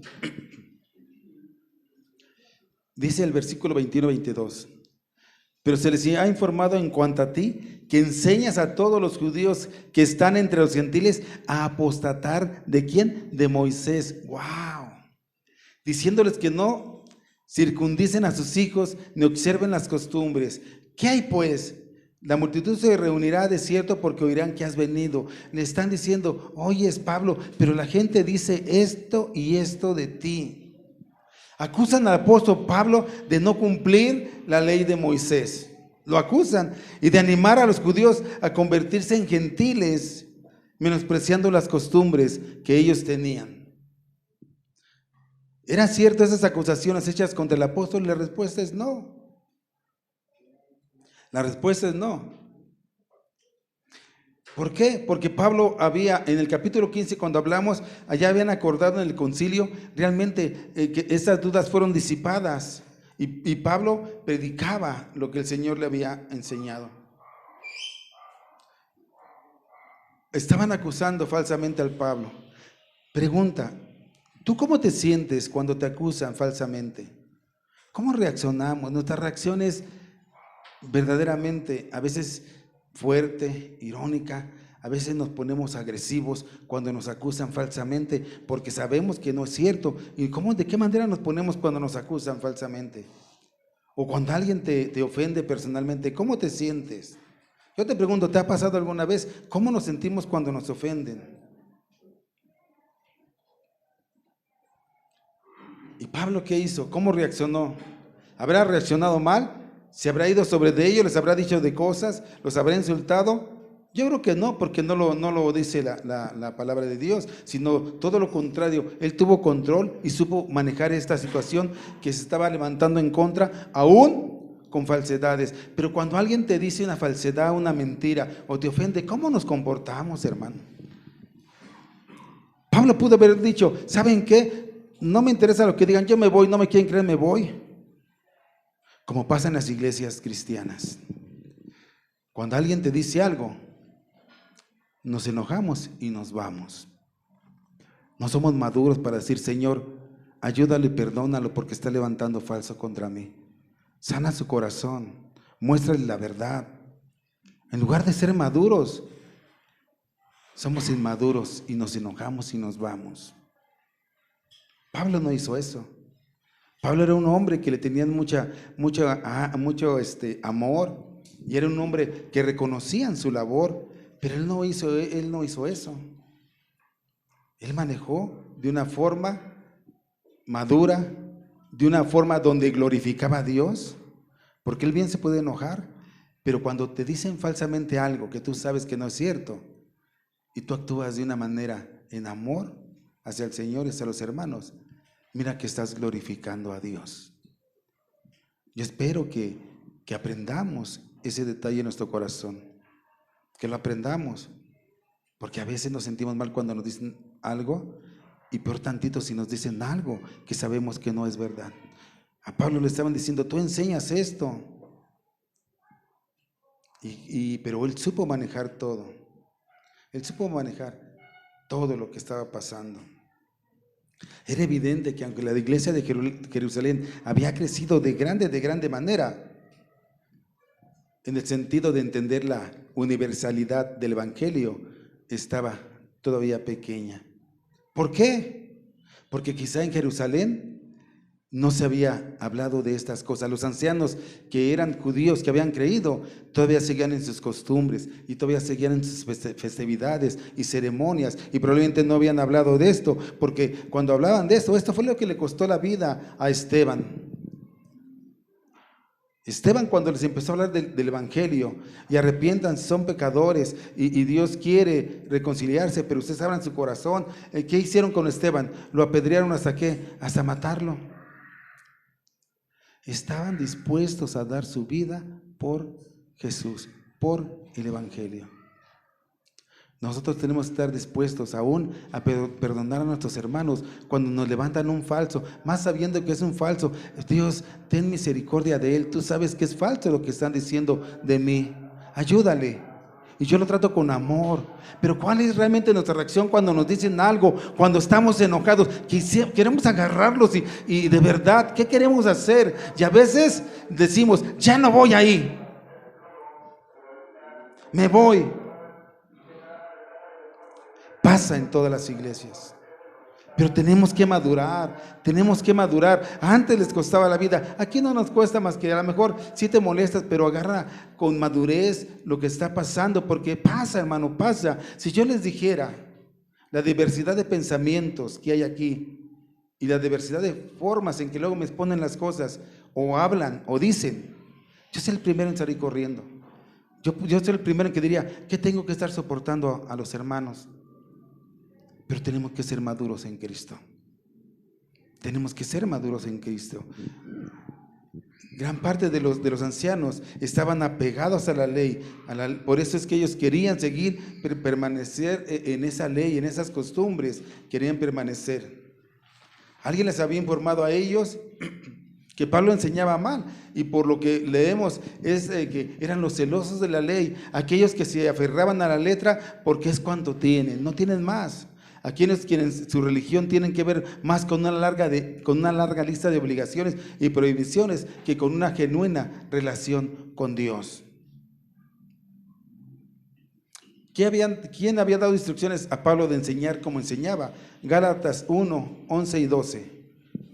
Dice el versículo 21 y 22. Pero se les ha informado en cuanto a ti, que enseñas a todos los judíos que están entre los gentiles a apostatar. ¿De quién? De Moisés. ¡Wow! Diciéndoles que no circundicen a sus hijos ni observen las costumbres. ¿Qué hay pues? La multitud se reunirá de cierto, porque oirán que has venido. Le están diciendo, oyes Pablo, pero la gente dice esto y esto de ti. Acusan al apóstol Pablo de no cumplir la ley de Moisés. Lo acusan. Y de animar a los judíos a convertirse en gentiles, menospreciando las costumbres que ellos tenían. ¿Eran ciertas esas acusaciones hechas contra el apóstol? La respuesta es no. La respuesta es no. ¿Por qué? Porque Pablo había, en el capítulo 15, cuando hablamos, allá habían acordado en el concilio, realmente que esas dudas fueron disipadas, y Pablo predicaba lo que el Señor le había enseñado. Estaban acusando falsamente al Pablo. Pregunta, ¿tú cómo te sientes cuando te acusan falsamente? ¿Cómo reaccionamos? Nuestra reacción es verdaderamente a veces fuerte, irónica. A veces nos ponemos agresivos cuando nos acusan falsamente, porque sabemos que no es cierto. ¿Y de qué manera nos ponemos cuando nos acusan falsamente? O cuando alguien te ofende personalmente, ¿cómo te sientes? Yo te pregunto, ¿te ha pasado alguna vez? ¿Cómo nos sentimos cuando nos ofenden? ¿Y Pablo qué hizo? ¿Cómo reaccionó? ¿Habrá reaccionado mal? ¿Se habrá ido sobre de ellos? ¿Les habrá dicho de cosas? ¿Los habrá insultado? Yo creo que no, porque no lo dice la palabra de Dios, sino todo lo contrario. Él tuvo control y supo manejar esta situación que se estaba levantando en contra, aún con falsedades. Pero cuando alguien te dice una falsedad, una mentira o te ofende, ¿cómo nos comportamos, hermano? Pablo pudo haber dicho, ¿saben qué? No me interesa lo que digan, yo me voy, no me quieren creer, me voy. Como pasa en las iglesias cristianas. Cuando alguien te dice algo, nos enojamos y nos vamos. No somos maduros para decir, Señor, ayúdalo y perdónalo porque está levantando falso contra mí. Sana su corazón, muéstrale la verdad. En lugar de ser maduros, somos inmaduros y nos enojamos y nos vamos. Pablo no hizo eso. Pablo era un hombre que le tenían mucho amor, y era un hombre que reconocían su labor, pero él no hizo eso. Él manejó de una forma madura, de una forma donde glorificaba a Dios, porque él bien se puede enojar, pero cuando te dicen falsamente algo que tú sabes que no es cierto, y tú actúas de una manera en amor hacia el Señor y hacia los hermanos, mira que estás glorificando a Dios. Yo espero que aprendamos ese detalle en nuestro corazón, que lo aprendamos, porque a veces nos sentimos mal cuando nos dicen algo, y peor tantito si nos dicen algo que sabemos que no es verdad. A Pablo le estaban diciendo, tú enseñas esto, pero él supo manejar todo. Él supo manejar todo lo que estaba pasando. Era evidente que aunque la iglesia de Jerusalén había crecido de grande manera, en el sentido de entender la universalidad del evangelio, estaba todavía pequeña. ¿Por qué? Porque quizá en Jerusalén no se había hablado de estas cosas. Los ancianos que eran judíos, que habían creído, todavía seguían en sus costumbres y todavía seguían en sus festividades y ceremonias, y probablemente no habían hablado de esto, porque cuando hablaban de esto fue lo que le costó la vida a Esteban. Esteban, cuando les empezó a hablar del evangelio, y arrepiéntanse, son pecadores y Dios quiere reconciliarse, pero ustedes abran su corazón. ¿Qué hicieron con Esteban? Lo apedrearon ¿hasta qué? Hasta matarlo. Estaban dispuestos a dar su vida por Jesús, por el evangelio. Nosotros tenemos que estar dispuestos aún a perdonar a nuestros hermanos cuando nos levantan un falso, más sabiendo que es un falso. Dios, ten misericordia de él, tú sabes que es falso lo que están diciendo de mí, ayúdale. Y yo lo trato con amor. Pero ¿cuál es realmente nuestra reacción cuando nos dicen algo, cuando estamos enojados? Queremos agarrarlos y de verdad, ¿qué queremos hacer? Y a veces decimos, ya no voy ahí, me voy. Pasa en todas las iglesias. Pero tenemos que madurar, Antes les costaba la vida, aquí no nos cuesta más que a lo mejor sí te molestas, pero agarra con madurez lo que está pasando, porque pasa, hermano, pasa. Si yo les dijera la diversidad de pensamientos que hay aquí y la diversidad de formas en que luego me exponen las cosas, o hablan o dicen, yo soy el primero en salir corriendo. Yo soy el primero en que diría, ¿qué tengo que estar soportando a los hermanos? Pero tenemos que ser maduros en Cristo. Tenemos que ser maduros en Cristo. Gran parte de los ancianos estaban apegados a la ley. Por eso es que ellos querían seguir, permanecer en esa ley, en esas costumbres. Querían permanecer. Alguien les había informado a ellos que Pablo enseñaba mal, y por lo que leemos es que eran los celosos de la ley, aquellos que se aferraban a la letra porque es cuanto tienen, no tienen más. Aquellos quienes su religión tienen que ver más con una larga lista de obligaciones y prohibiciones que con una genuina relación con Dios. ¿Quién había dado instrucciones a Pablo de enseñar como enseñaba? Gálatas 1, 11 y 12.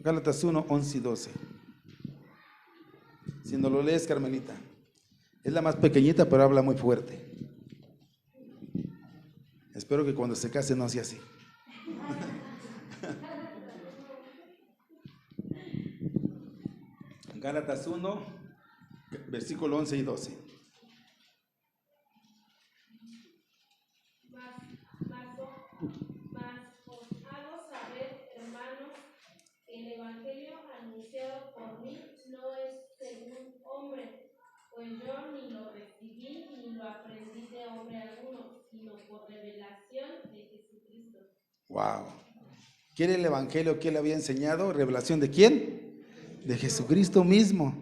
Gálatas 1, 11 y 12. Si no lo lees, Carmelita. Es la más pequeñita, pero habla muy fuerte. Espero que cuando se case no sea así. Gálatas 1, versículo 11 y 12. mí no es según hombre, pues yo ni lo recibí ni lo aprendí de hombre alguno, sino por revelación de Jesucristo. Wow. ¿Quiere el evangelio que él había enseñado? ¿Revelación de quién? De Jesucristo mismo.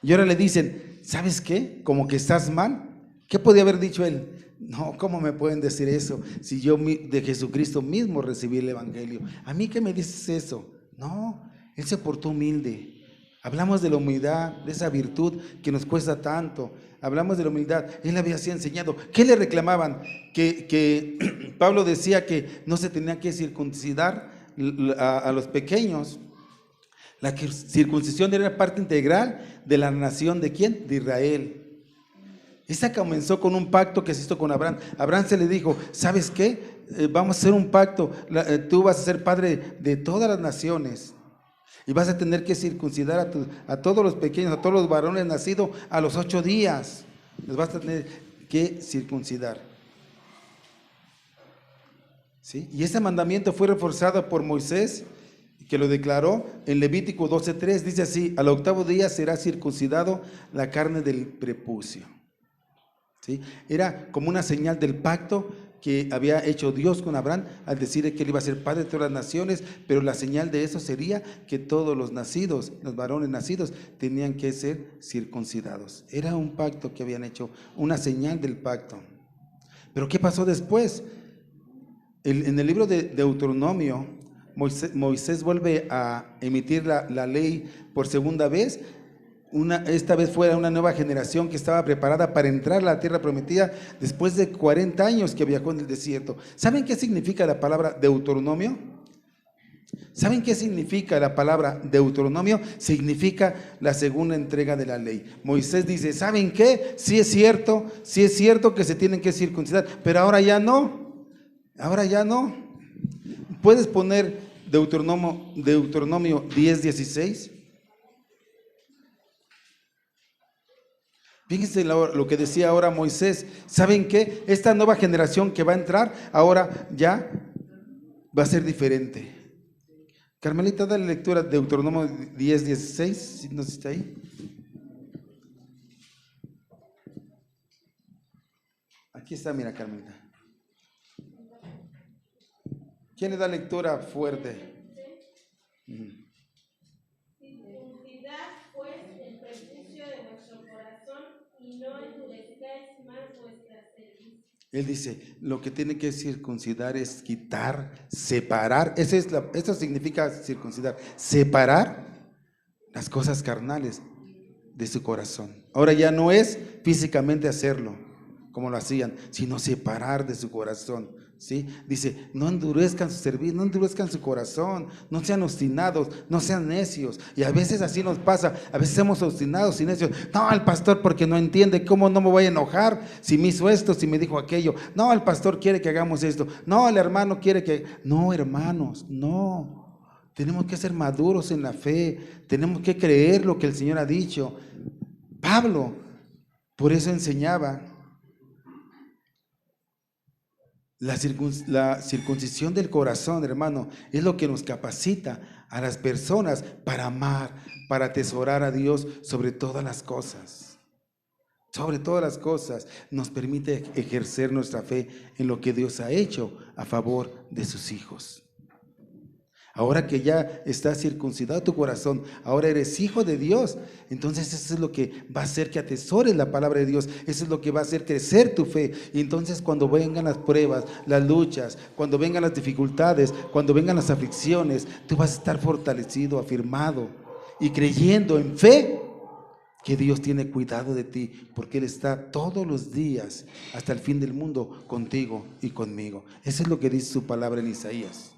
Y ahora le dicen, ¿sabes qué? Como que estás mal. ¿Qué podía haber dicho él? No, ¿cómo me pueden decir eso? Si yo de Jesucristo mismo recibí el evangelio. ¿A mí qué me dices eso? No, él se portó humilde. Hablamos de la humildad, de esa virtud que nos cuesta tanto. Hablamos de la humildad. Él había sido enseñado. ¿Qué le reclamaban? Que Pablo decía que no se tenía que circuncidar a los pequeños. La circuncisión era parte integral de la nación ¿de quién? De Israel. Esta comenzó con un pacto que se hizo con Abraham. Abraham se le dijo, ¿sabes qué? Vamos a hacer un pacto. Tú vas a ser padre de todas las naciones. Y vas a tener que circuncidar a todos los pequeños, a todos los varones nacidos a los 8 días. Les vas a tener que circuncidar. ¿Sí? Y ese mandamiento fue reforzado por Moisés, que lo declaró en Levítico 12:3. Dice así, al 8º día será circuncidado la carne del prepucio. ¿Sí? Era como una señal del pacto que había hecho Dios con Abraham al decirle que él iba a ser padre de todas las naciones, pero la señal de eso sería que todos los nacidos, los varones nacidos, tenían que ser circuncidados. Era un pacto que habían hecho, una señal del pacto. Pero ¿qué pasó después? En el libro de Deuteronomio, Moisés vuelve a emitir la ley por segunda vez. Esta vez fue una nueva generación que estaba preparada para entrar a la tierra prometida después de 40 años que viajó en el desierto. ¿Saben qué significa la palabra Deuteronomio? ¿Saben qué significa la palabra Deuteronomio? Significa la segunda entrega de la ley. Moisés dice, ¿saben qué? Sí es cierto que se tienen que circuncidar, pero ahora ya no. ¿Puedes poner Deuteronomio 10:16? Fíjense lo que decía ahora Moisés. ¿Saben qué? Esta nueva generación que va a entrar ahora ya va a ser diferente. Carmelita, dale lectura de Deuteronomio 10:16, si no está ahí. Aquí está, mira, Carmelita. ¿Quién le da lectura fuerte? Circuncidad pues el prepucio de vuestro corazón y no endurezcáis más vuestra cerviz. Él dice, lo que tiene que circuncidar es quitar, separar. Eso significa circuncidar, separar las cosas carnales de su corazón. Ahora ya no es físicamente hacerlo como lo hacían, sino separar de su corazón. ¿Sí? Dice, no endurezcan su cerviz, no endurezcan su corazón, no sean obstinados, no sean necios. Y a veces así nos pasa, a veces somos obstinados y necios. No, el pastor porque no entiende, ¿cómo no me voy a enojar si me hizo esto, si me dijo aquello? No, el pastor quiere que hagamos esto. No, el hermano quiere que... No, hermanos, no. Tenemos que ser maduros en la fe, tenemos que creer lo que el Señor ha dicho. Pablo, por eso enseñaba. La circuncisión del corazón, hermano, es lo que nos capacita a las personas para amar, para atesorar a Dios sobre todas las cosas. Sobre todas las cosas nos permite ejercer nuestra fe en lo que Dios ha hecho a favor de sus hijos. Ahora que ya está circuncidado tu corazón, ahora eres hijo de Dios, entonces eso es lo que va a hacer que atesores la palabra de Dios, eso es lo que va a hacer crecer tu fe. Y entonces cuando vengan las pruebas, las luchas, cuando vengan las dificultades, cuando vengan las aflicciones, tú vas a estar fortalecido, afirmado y creyendo en fe que Dios tiene cuidado de ti, porque Él está todos los días hasta el fin del mundo contigo y conmigo. Eso es lo que dice su palabra en Isaías.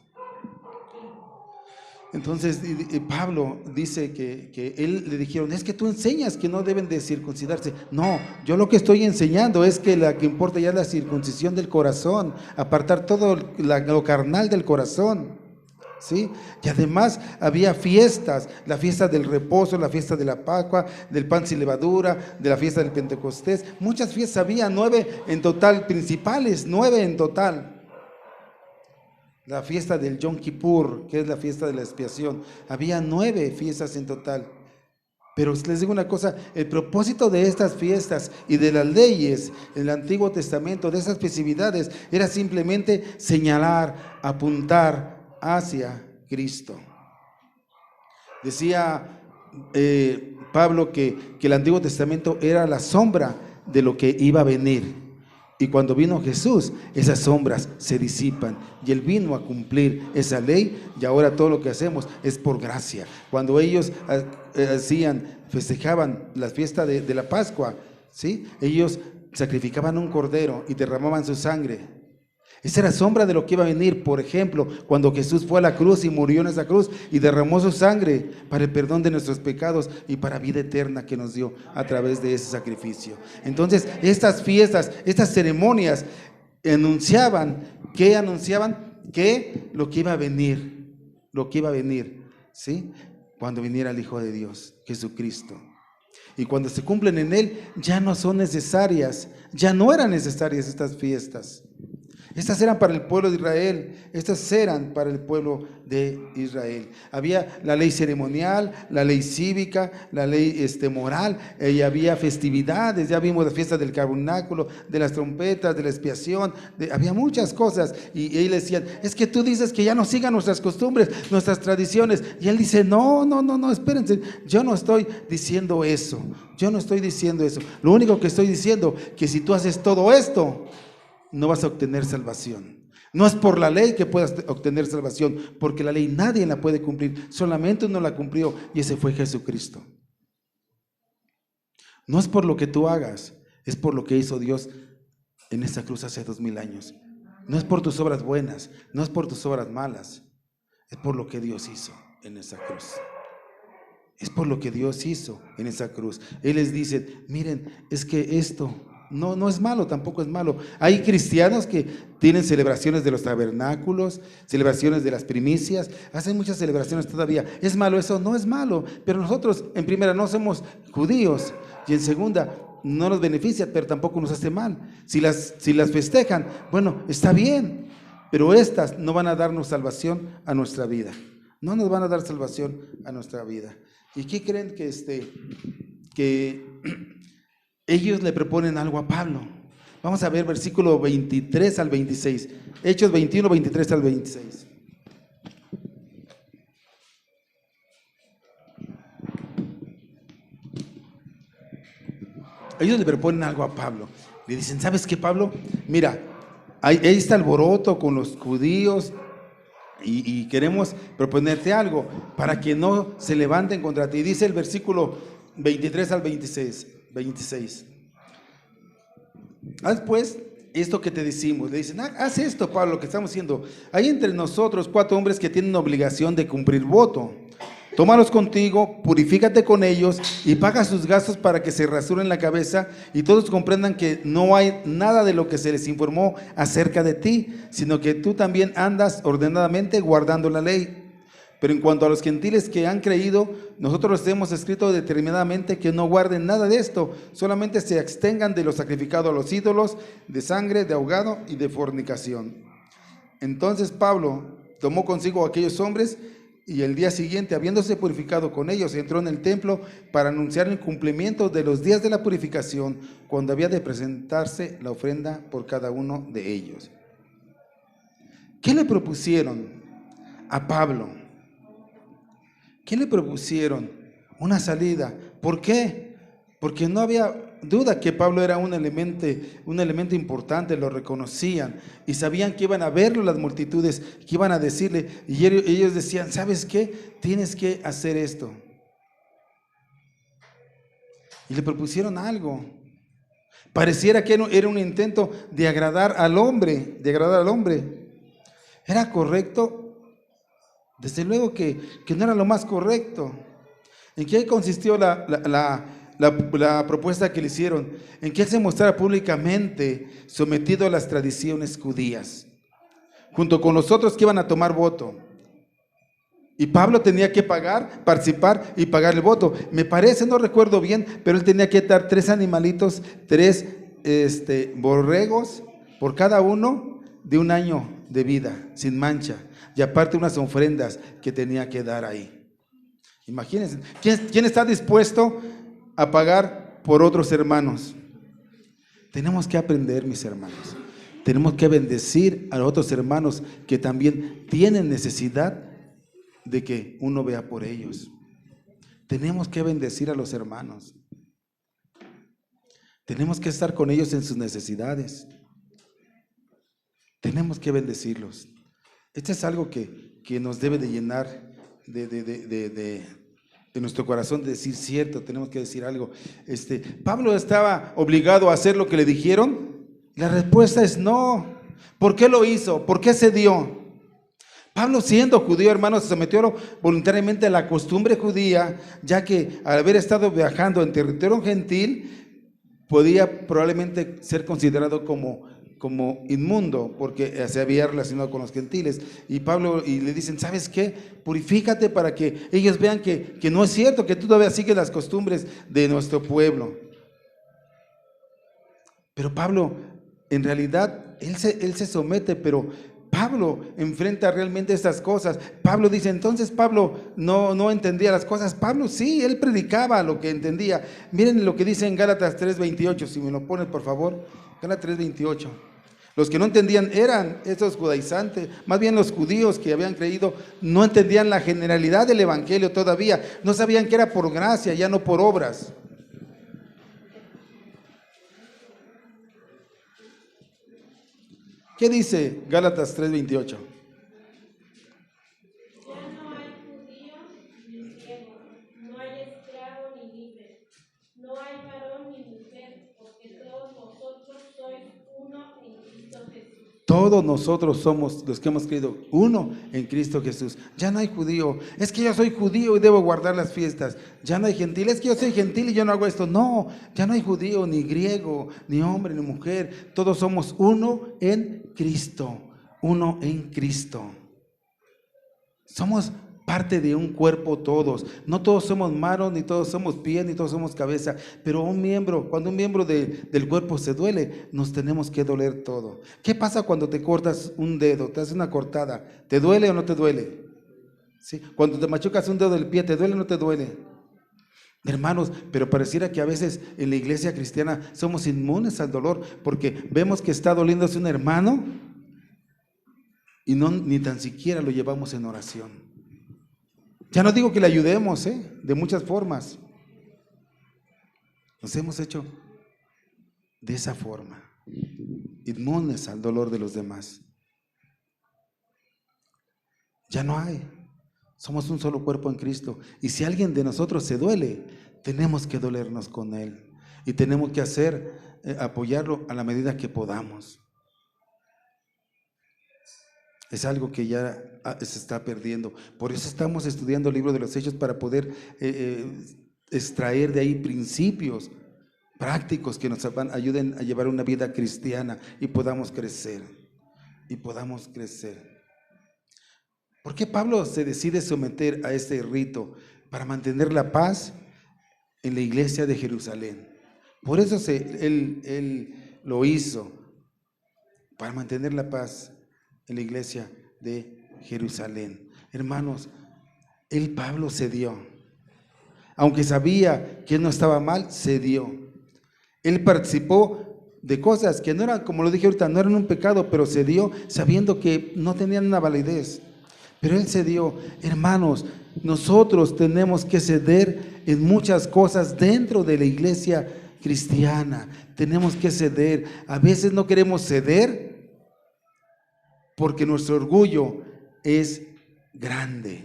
Entonces Pablo dice que él le dijeron, es que tú enseñas que no deben de circuncidarse. No, yo lo que estoy enseñando es que lo que importa ya es la circuncisión del corazón, apartar todo lo carnal del corazón, ¿sí? Y además había fiestas, la fiesta del reposo, la fiesta de la Pascua, del pan sin levadura, de la fiesta del Pentecostés. Muchas fiestas había, 9 en total principales, 9 en total. La fiesta del Yom Kippur, que es la fiesta de la expiación. Había 9 fiestas en total. Pero les digo una cosa, el propósito de estas fiestas y de las leyes en el Antiguo Testamento, de esas festividades, era simplemente señalar, apuntar hacia Cristo. Decía Pablo que el Antiguo Testamento era la sombra de lo que iba a venir. Y cuando vino Jesús, esas sombras se disipan y Él vino a cumplir esa ley, y ahora todo lo que hacemos es por gracia. Cuando ellos festejaban la fiesta de la Pascua, ¿sí? Ellos sacrificaban un cordero y derramaban su sangre. Esa era sombra de lo que iba a venir. Por ejemplo, cuando Jesús fue a la cruz y murió en esa cruz y derramó su sangre para el perdón de nuestros pecados y para vida eterna que nos dio a través de ese sacrificio. Entonces, estas fiestas, estas ceremonias anunciaban que lo que iba a venir, ¿sí? Cuando viniera el Hijo de Dios, Jesucristo. Y cuando se cumplen en Él, ya no son necesarias, ya no eran necesarias estas fiestas. Estas eran para el pueblo de Israel, estas eran para el pueblo de Israel. Había la ley ceremonial, la ley cívica, la ley moral, y había festividades, ya vimos las fiestas del tabernáculo, de las trompetas, de la expiación, había muchas cosas. Y ellos decían, es que tú dices que ya no sigan nuestras costumbres, nuestras tradiciones. Y él dice, no, espérense, yo no estoy diciendo eso, Lo único que estoy diciendo, que si tú haces todo esto, no vas a obtener salvación. No es por la ley que puedas obtener salvación, porque la ley nadie la puede cumplir, solamente uno la cumplió y ese fue Jesucristo. No es por lo que tú hagas, es por lo que hizo Dios en esa cruz hace 2000 años. No es por tus obras buenas, no es por tus obras malas, es por lo que Dios hizo en esa cruz. Es por lo que Dios hizo en esa cruz. Él les dice, miren, es que esto no es malo, tampoco es malo. Hay cristianos que tienen celebraciones de los tabernáculos, celebraciones de las primicias, hacen muchas celebraciones todavía. ¿Es malo eso? No es malo, pero nosotros en primera no somos judíos y en segunda no nos beneficia, pero tampoco nos hace mal. Si las festejan, bueno, está bien, pero estas no van a darnos salvación a nuestra vida. No nos van a dar salvación a nuestra vida. ¿Y qué creen que ellos le proponen algo a Pablo? Vamos a ver versículo 23 al 26. Hechos 21, 23 al 26. Ellos le proponen algo a Pablo. Le dicen, ¿sabes qué, Pablo? Mira, ahí está alboroto con los judíos y queremos proponerte algo para que no se levanten contra ti. Dice el versículo 23 al 26. Haz pues esto que te decimos. Le dicen, haz esto, Pablo, lo que estamos haciendo. Hay entre nosotros 4 hombres que tienen obligación de cumplir voto. Tómalos contigo, purifícate con ellos y paga sus gastos para que se rasuren la cabeza y todos comprendan que no hay nada de lo que se les informó acerca de ti, sino que tú también andas ordenadamente guardando la ley. Pero en cuanto a los gentiles que han creído, nosotros les hemos escrito determinadamente que no guarden nada de esto, solamente se abstengan de lo sacrificado a los ídolos, de sangre, de ahogado y de fornicación. Entonces Pablo tomó consigo a aquellos hombres y el día siguiente, habiéndose purificado con ellos, entró en el templo para anunciar el cumplimiento de los días de la purificación, cuando había de presentarse la ofrenda por cada uno de ellos. ¿Qué le propusieron a Pablo? ¿Qué le propusieron? Una salida. ¿Por qué? Porque no había duda que Pablo era un elemento importante, lo reconocían y sabían que iban a verlo las multitudes, que iban a decirle, y ellos decían, ¿sabes qué? Tienes que hacer esto. Y le propusieron algo. Pareciera que era un intento de agradar al hombre, ¿Era correcto? Desde luego que no era lo más correcto. ¿En qué consistió la propuesta que le hicieron? En que él se mostrara públicamente sometido a las tradiciones judías, junto con los otros que iban a tomar voto. Y Pablo tenía que participar y pagar el voto. Me parece, no recuerdo bien, pero él tenía que dar 3 animalitos, 3 borregos por cada uno de 1 año de vida, sin mancha. Y aparte unas ofrendas que tenía que dar ahí. Imagínense, ¿quién está dispuesto a pagar por otros hermanos? Tenemos que aprender, mis hermanos. Tenemos que bendecir a otros hermanos que también tienen necesidad de que uno vea por ellos. Tenemos que bendecir a los hermanos. Tenemos que estar con ellos en sus necesidades. Tenemos que bendecirlos. Esto es algo que nos debe de llenar de nuestro corazón, de decir cierto, tenemos que decir algo. Pablo estaba obligado a hacer lo que le dijeron. La respuesta es no. ¿Por qué lo hizo? ¿Por qué cedió? Pablo, siendo judío, hermanos, se sometió voluntariamente a la costumbre judía, ya que al haber estado viajando en territorio gentil, podía probablemente ser considerado como inmundo, porque se había relacionado con los gentiles. Y Pablo, y le dicen, ¿sabes qué? Purifícate para que ellos vean que no es cierto, que tú todavía sigues las costumbres de nuestro pueblo. Pero Pablo, en realidad, él se somete, pero Pablo enfrenta realmente estas cosas. Pablo dice, entonces Pablo no entendía las cosas. Pablo sí, él predicaba lo que entendía. Miren lo que dice en Gálatas 3:28, si me lo pones por favor. Gálatas 3:28. Los que no entendían eran esos judaizantes, más bien los judíos que habían creído, no entendían la generalidad del evangelio todavía. No sabían que era por gracia, ya no por obras. ¿Qué dice Gálatas 3:28? Ya no hay judío ni griego, no hay esclavo ni libre, no hay varón ni mujer, porque todos vosotros sois uno en Cristo Jesús. Todos nosotros somos los que hemos creído uno en Cristo Jesús. Ya no hay judío, es que yo soy judío y debo guardar las fiestas. Ya no hay gentil, es que yo soy gentil y yo no hago esto. No, ya no hay judío, ni griego, ni hombre, ni mujer. Todos somos uno en Cristo, uno en Cristo. Somos parte de un cuerpo todos. No todos somos manos, ni todos somos pies, ni todos somos cabeza, pero cuando un miembro del cuerpo se duele, nos tenemos que doler todo. ¿Qué pasa cuando te cortas un dedo, te haces una cortada? ¿Te duele o no te duele? ¿Sí? Cuando te machucas un dedo del pie, ¿te duele o no te duele? Hermanos, pero pareciera que a veces en la iglesia cristiana somos inmunes al dolor, porque vemos que está doliéndose un hermano y ni tan siquiera lo llevamos en oración. Ya no digo que le ayudemos, de muchas formas. Nos hemos hecho de esa forma, inmunes al dolor de los demás. Ya no hay. Somos un solo cuerpo en Cristo. Y si alguien de nosotros se duele, tenemos que dolernos con él. Y tenemos que apoyarlo a la medida que podamos. Es algo que ya se está perdiendo. Por eso estamos estudiando el libro de los Hechos, para poder extraer de ahí principios prácticos que nos ayuden a llevar una vida cristiana y podamos crecer. ¿Por qué Pablo se decide someter a este rito? Para mantener la paz en la iglesia de Jerusalén. Por eso él lo hizo, para mantener la paz en la iglesia de Jerusalén. Hermanos, Pablo cedió. Aunque sabía que no estaba mal, cedió. Él participó de cosas que no eran, como lo dije ahorita, no eran un pecado, pero cedió sabiendo que no tenían una validez. Pero él cedió. Hermanos, nosotros tenemos que ceder en muchas cosas dentro de la iglesia cristiana. Tenemos que ceder. A veces no queremos ceder porque nuestro orgullo es grande.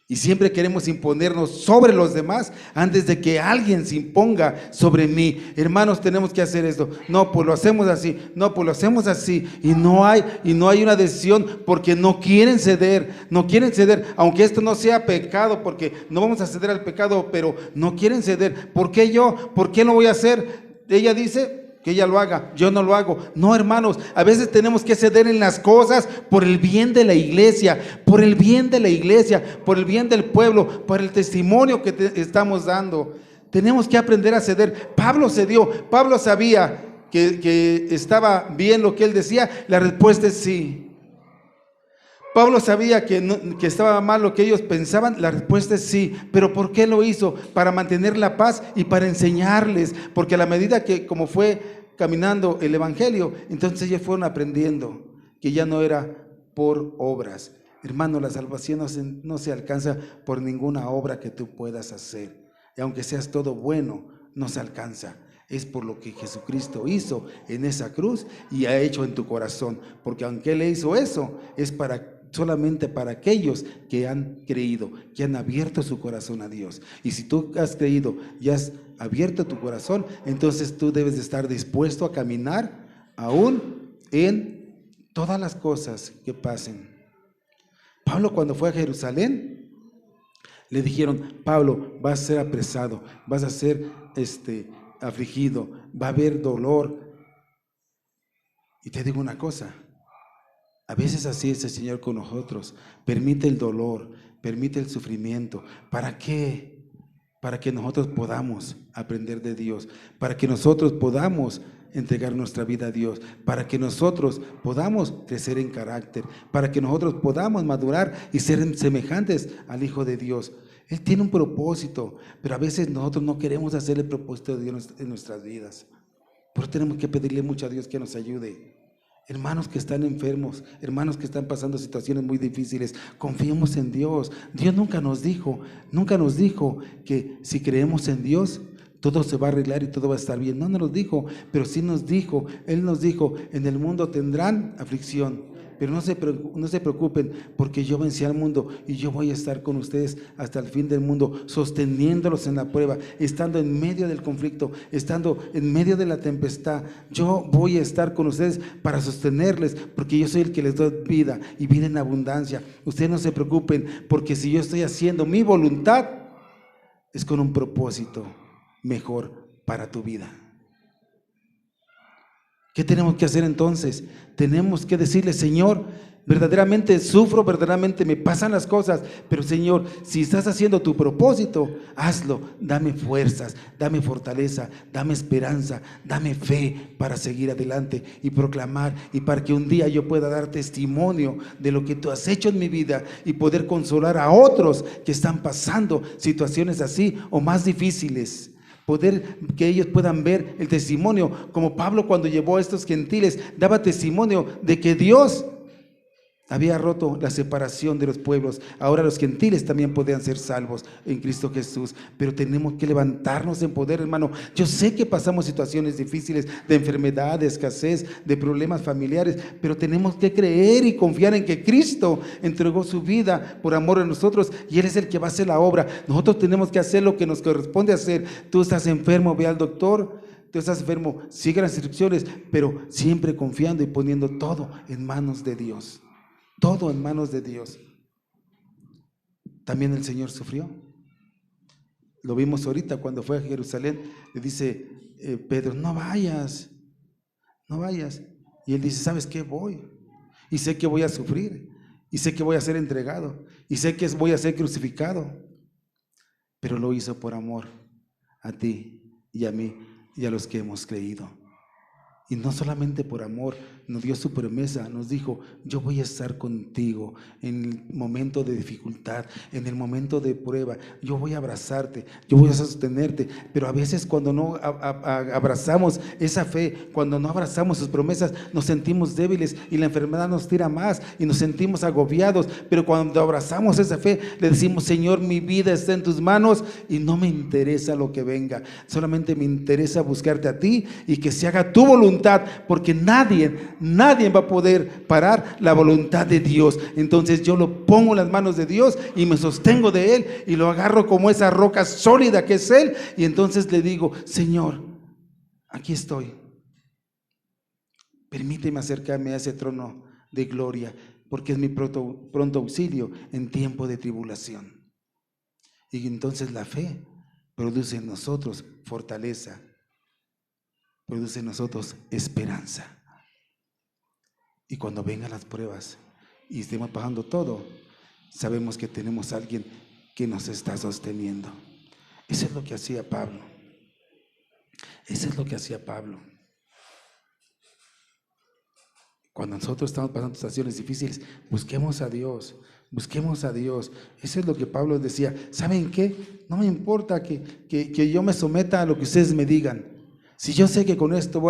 Y siempre queremos imponernos sobre los demás antes de que alguien se imponga sobre mí. Hermanos, tenemos que hacer esto. No, pues lo hacemos así. No, pues lo hacemos así. Y no hay una decisión porque no quieren ceder. No quieren ceder, aunque esto no sea pecado, porque no vamos a ceder al pecado, pero no quieren ceder. ¿Por qué yo? ¿Por qué lo voy a hacer? Ella dice que ella lo haga, yo no lo hago. No, hermanos, a veces tenemos que ceder en las cosas por el bien de la iglesia, por el bien de la iglesia, por el bien del pueblo, por el testimonio que estamos dando. Tenemos que aprender a ceder. Pablo cedió. Pablo sabía que estaba bien lo que él decía. La respuesta es sí. Pablo sabía que estaba mal lo que ellos pensaban. La respuesta es sí. ¿Pero por qué lo hizo? Para mantener la paz y para enseñarles. Porque a la medida que como fue caminando el evangelio, entonces ellos fueron aprendiendo que ya no era por obras. Hermano, la salvación no se alcanza por ninguna obra que tú puedas hacer. Y aunque seas todo bueno, no se alcanza. Es por lo que Jesucristo hizo en esa cruz y ha hecho en tu corazón. Porque aunque Él hizo eso, es solamente para aquellos que han creído, que han abierto su corazón a Dios. Y si tú has creído y has abierto tu corazón, entonces tú debes de estar dispuesto a caminar aún en todas las cosas que pasen. Pablo, cuando fue a Jerusalén, le dijeron: Pablo, vas a ser apresado, vas a ser afligido, va a haber dolor. Y te digo una cosa, a veces así es el Señor con nosotros. Permite el dolor, permite el sufrimiento. ¿Para qué? Para que nosotros podamos aprender de Dios, para que nosotros podamos entregar nuestra vida a Dios, para que nosotros podamos crecer en carácter, para que nosotros podamos madurar y ser semejantes al Hijo de Dios. Él tiene un propósito, pero a veces nosotros no queremos hacer el propósito de Dios en nuestras vidas. Por eso tenemos que pedirle mucho a Dios que nos ayude. Hermanos que están enfermos, hermanos que están pasando situaciones muy difíciles, confiemos en Dios. Dios nunca nos dijo que si creemos en Dios, todo se va a arreglar y todo va a estar bien. No nos lo dijo, pero sí nos dijo, Él nos dijo: en el mundo tendrán aflicción, pero no se preocupen, porque yo vencí al mundo y yo voy a estar con ustedes hasta el fin del mundo, sosteniéndolos en la prueba, estando en medio del conflicto, estando en medio de la tempestad. Yo voy a estar con ustedes para sostenerles, porque yo soy el que les doy vida y vida en abundancia. Ustedes no se preocupen, porque si yo estoy haciendo mi voluntad, es con un propósito mejor para tu vida. ¿Qué tenemos que hacer entonces? Tenemos que decirle: Señor, verdaderamente sufro, verdaderamente me pasan las cosas, pero Señor, si estás haciendo tu propósito, hazlo. Dame fuerzas, dame fortaleza, dame esperanza, dame fe para seguir adelante y proclamar, y para que un día yo pueda dar testimonio de lo que tú has hecho en mi vida y poder consolar a otros que están pasando situaciones así o más difíciles. Poder que ellos puedan ver el testimonio, como Pablo cuando llevó a estos gentiles, daba testimonio de que Dios había roto la separación de los pueblos. Ahora los gentiles también podían ser salvos en Cristo Jesús. Pero tenemos que levantarnos en poder, hermano. Yo sé que pasamos situaciones difíciles, de enfermedad, de escasez, de problemas familiares, pero tenemos que creer y confiar en que Cristo entregó su vida por amor a nosotros, y Él es el que va a hacer la obra. Nosotros tenemos que hacer lo que nos corresponde hacer. Tú estás enfermo, ve al doctor. Tú estás enfermo, sigue las instrucciones, pero siempre confiando y poniendo todo en manos de Dios. Todo en manos de Dios. También el Señor sufrió. Lo vimos ahorita cuando fue a Jerusalén. Le dice Pedro: no vayas, no vayas. Y él dice: ¿sabes qué? Voy. Y sé que voy a sufrir. Y sé que voy a ser entregado. Y sé que voy a ser crucificado. Pero lo hizo por amor a ti y a mí y a los que hemos creído. Y no solamente por amor, nos dio su promesa, nos dijo: yo voy a estar contigo en el momento de dificultad, en el momento de prueba. Yo voy a abrazarte, yo voy a sostenerte. Pero a veces cuando no abrazamos esa fe, cuando no abrazamos sus promesas, nos sentimos débiles y la enfermedad nos tira más y nos sentimos agobiados. Pero cuando abrazamos esa fe, le decimos: Señor, mi vida está en tus manos y no me interesa lo que venga, solamente me interesa buscarte a ti y que se haga tu voluntad, porque nadie va a poder parar la voluntad de Dios. Entonces yo lo pongo en las manos de Dios y me sostengo de Él y lo agarro como esa roca sólida que es Él, y entonces le digo: Señor, aquí estoy, permíteme acercarme a ese trono de gloria, porque es mi pronto auxilio en tiempo de tribulación. Y entonces la fe produce en nosotros fortaleza, produce en nosotros esperanza. Y cuando vengan las pruebas y estemos pasando todo, sabemos que tenemos a alguien que nos está sosteniendo. Eso es lo que hacía Pablo. Eso es lo que hacía Pablo. Cuando nosotros estamos pasando situaciones difíciles, busquemos a Dios, busquemos a Dios. Eso es lo que Pablo decía. ¿Saben qué? No me importa que yo me someta a lo que ustedes me digan. Si yo sé que con esto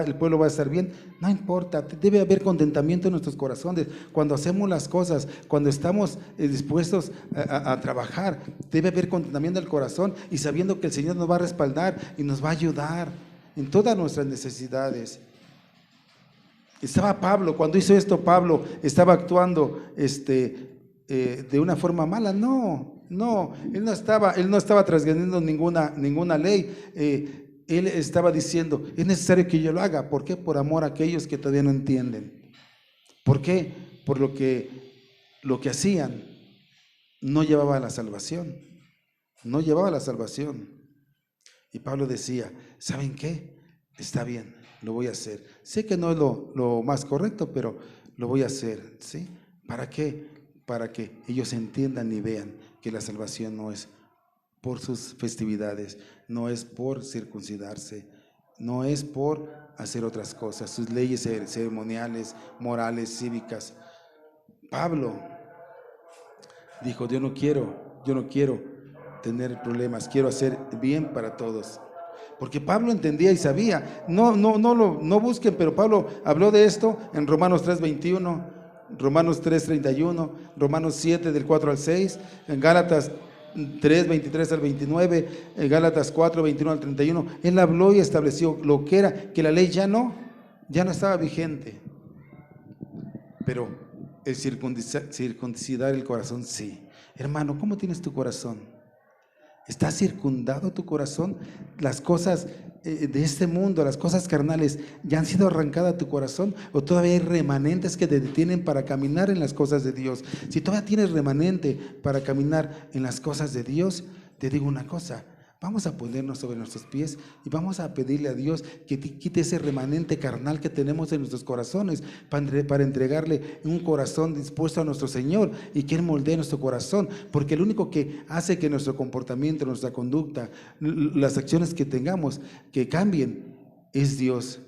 el pueblo va a estar bien, no importa. Debe haber contentamiento en nuestros corazones. Cuando hacemos las cosas, cuando estamos dispuestos a trabajar, debe haber contentamiento del corazón y sabiendo que el Señor nos va a respaldar y nos va a ayudar en todas nuestras necesidades. Estaba Pablo, cuando hizo esto Pablo estaba actuando de una forma mala. No, él no estaba transgrediendo ninguna ley. Él estaba diciendo, es necesario que yo lo haga. ¿Por qué? Por amor a aquellos que todavía no entienden. ¿Por qué? Por lo que hacían no llevaba a la salvación. No llevaba a la salvación. Y Pablo decía, ¿saben qué? Está bien, lo voy a hacer. Sé que no es lo más correcto, pero lo voy a hacer, ¿sí? ¿Para qué? Para que ellos entiendan y vean que la salvación no es por sus festividades, no es por circuncidarse, no es por hacer otras cosas, sus leyes ceremoniales, morales, cívicas. Pablo dijo, yo no quiero tener problemas, quiero hacer bien para todos. Porque Pablo entendía y sabía. No busquen, pero Pablo habló de esto en Romanos 3:21, Romanos 3:31, Romanos 7 del 4 al 6, en Gálatas 3:23 al 29, en Gálatas 4:21 al 31. Él habló y estableció lo que era, que la ley ya no estaba vigente. Pero el circuncidar el corazón sí. Hermano, ¿cómo tienes tu corazón? ¿Está circundado tu corazón? Las cosas de este mundo, las cosas carnales, ¿ya han sido arrancadas a tu corazón? ¿O todavía hay remanentes que te detienen para caminar en las cosas de Dios? Si todavía tienes remanente para caminar en las cosas de Dios, te digo una cosa, vamos a ponernos sobre nuestros pies y vamos a pedirle a Dios que quite ese remanente carnal que tenemos en nuestros corazones para entregarle un corazón dispuesto a nuestro Señor y que Él moldee nuestro corazón, porque el único que hace que nuestro comportamiento, nuestra conducta, las acciones que tengamos, que cambien, es Dios.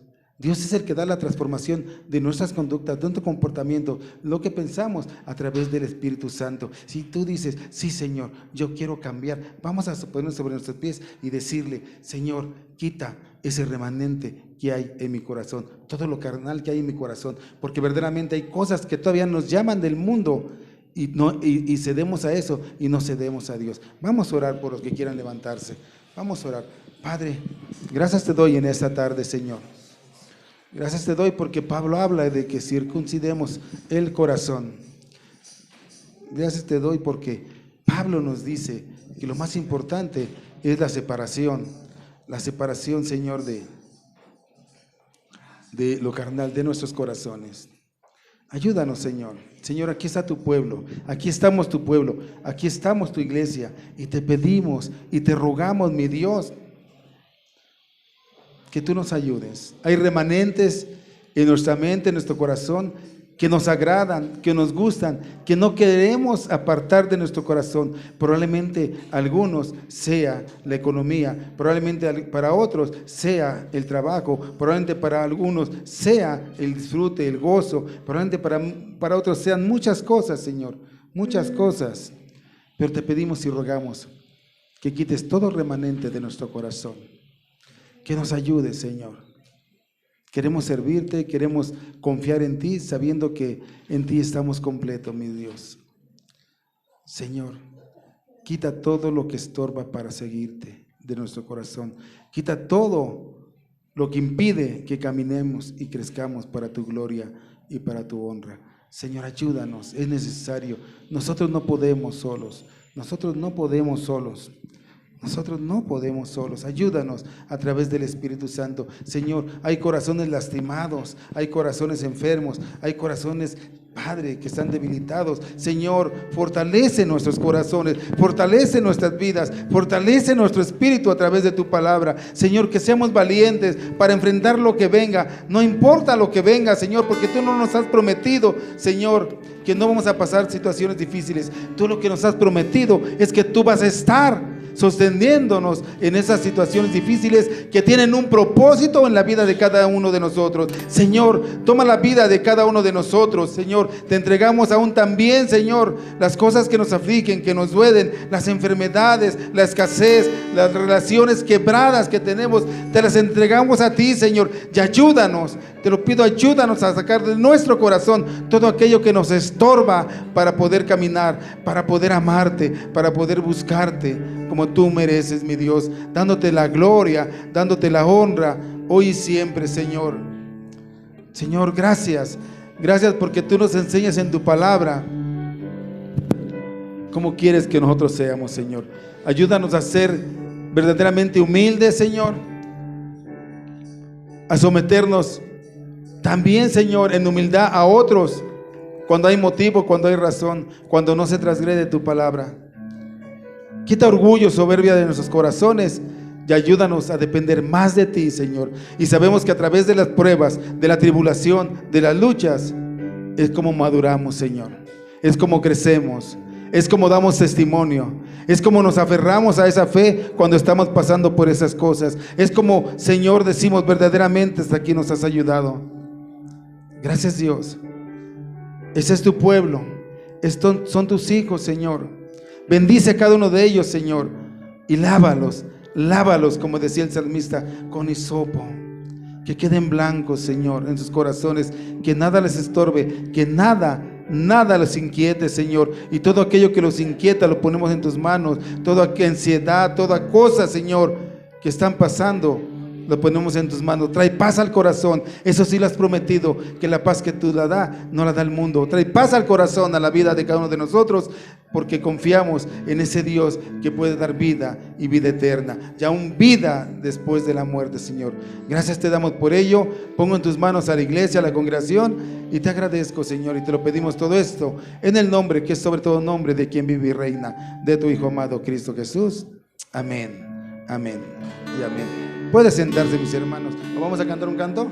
Dios es el que da la transformación de nuestras conductas, de nuestro comportamiento, lo que pensamos a través del Espíritu Santo. Si tú dices, sí Señor, yo quiero cambiar, vamos a ponernos sobre nuestros pies y decirle, Señor, quita ese remanente que hay en mi corazón, todo lo carnal que hay en mi corazón, porque verdaderamente hay cosas que todavía nos llaman del mundo y cedemos a eso y no cedemos a Dios. Vamos a orar por los que quieran levantarse, vamos a orar. Padre, gracias te doy en esta tarde, Señor. Gracias te doy porque Pablo habla de que circuncidemos el corazón. Gracias te doy porque Pablo nos dice que lo más importante es la separación, Señor, de lo carnal, de nuestros corazones. Ayúdanos, Señor. Señor, aquí está tu pueblo, aquí estamos tu pueblo, aquí estamos tu iglesia y te pedimos y te rogamos, mi Dios, que tú nos ayudes. Hay remanentes en nuestra mente, en nuestro corazón, que nos agradan, que nos gustan, que no queremos apartar de nuestro corazón. Probablemente algunos sea la economía, probablemente para otros sea el trabajo, probablemente para algunos sea el disfrute, el gozo, probablemente para otros sean muchas cosas, Señor, muchas cosas. Pero te pedimos y rogamos que quites todo remanente de nuestro corazón. Que nos ayude, Señor. Queremos servirte, queremos confiar en ti, sabiendo que en ti estamos completos, mi Dios. Señor, quita todo lo que estorba para seguirte de nuestro corazón. Quita todo lo que impide que caminemos y crezcamos para tu gloria y para tu honra. Señor, ayúdanos, es necesario. Nosotros no podemos solos. Nosotros no podemos solos. Nosotros no podemos solos, ayúdanos a través del Espíritu Santo. Señor, hay corazones lastimados, hay corazones enfermos, hay corazones, Padre, que están debilitados. Señor, fortalece nuestros corazones, fortalece nuestras vidas, fortalece nuestro espíritu a través de tu palabra. Señor, que seamos valientes para enfrentar lo que venga, no importa lo que venga, Señor, porque tú no nos has prometido, Señor, que no vamos a pasar situaciones difíciles. Tú lo que nos has prometido es que tú vas a estar sosteniéndonos en esas situaciones difíciles que tienen un propósito en la vida de cada uno de nosotros. Señor, toma la vida de cada uno de nosotros, Señor. Te entregamos aún también, Señor, las cosas que nos afligen, que nos duelen, las enfermedades, la escasez, las relaciones quebradas que tenemos. Te las entregamos a ti, Señor, y ayúdanos. Te lo pido, ayúdanos a sacar de nuestro corazón todo aquello que nos estorba para poder caminar, para poder amarte, para poder buscarte como tú mereces, mi Dios, dándote la gloria, dándote la honra, hoy y siempre, Señor. Señor, gracias. Gracias porque tú nos enseñas en tu palabra cómo quieres que nosotros seamos, Señor. Ayúdanos a ser verdaderamente humildes, Señor, a someternos también, Señor, en humildad a otros, cuando hay motivo, cuando hay razón, cuando no se transgrede tu palabra. Quita orgullo, soberbia de nuestros corazones y ayúdanos a depender más de ti, Señor. Y sabemos que a través de las pruebas, de la tribulación, de las luchas, es como maduramos, Señor. Es como crecemos, es como damos testimonio, es como nos aferramos a esa fe cuando estamos pasando por esas cosas. Es como, Señor, decimos verdaderamente hasta aquí nos has ayudado. Gracias, Dios. Ese es tu pueblo, son tus hijos, Señor. Bendice a cada uno de ellos, Señor, y lávalos, como decía el salmista, con hisopo. Que queden blancos, Señor, en sus corazones, que nada les estorbe, que nada los inquiete, Señor. Y todo aquello que los inquieta lo ponemos en tus manos. Toda ansiedad, toda cosa, Señor, que están pasando, lo ponemos en tus manos. Trae paz al corazón. Eso sí lo has prometido, que la paz que tú la das, no la da el mundo. Trae paz al corazón, a la vida de cada uno de nosotros, porque confiamos en ese Dios que puede dar vida y vida eterna, y aún vida después de la muerte, Señor. Gracias te damos por ello. Pongo en tus manos a la iglesia, a la congregación, y te agradezco, Señor, y te lo pedimos todo esto en el nombre que es sobre todo nombre de quien vive y reina, de tu Hijo amado Cristo Jesús. Amén, amén y amén. Puede sentarse, mis hermanos. Vamos a cantar un canto.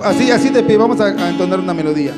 Así de pie, vamos a entonar una melodía.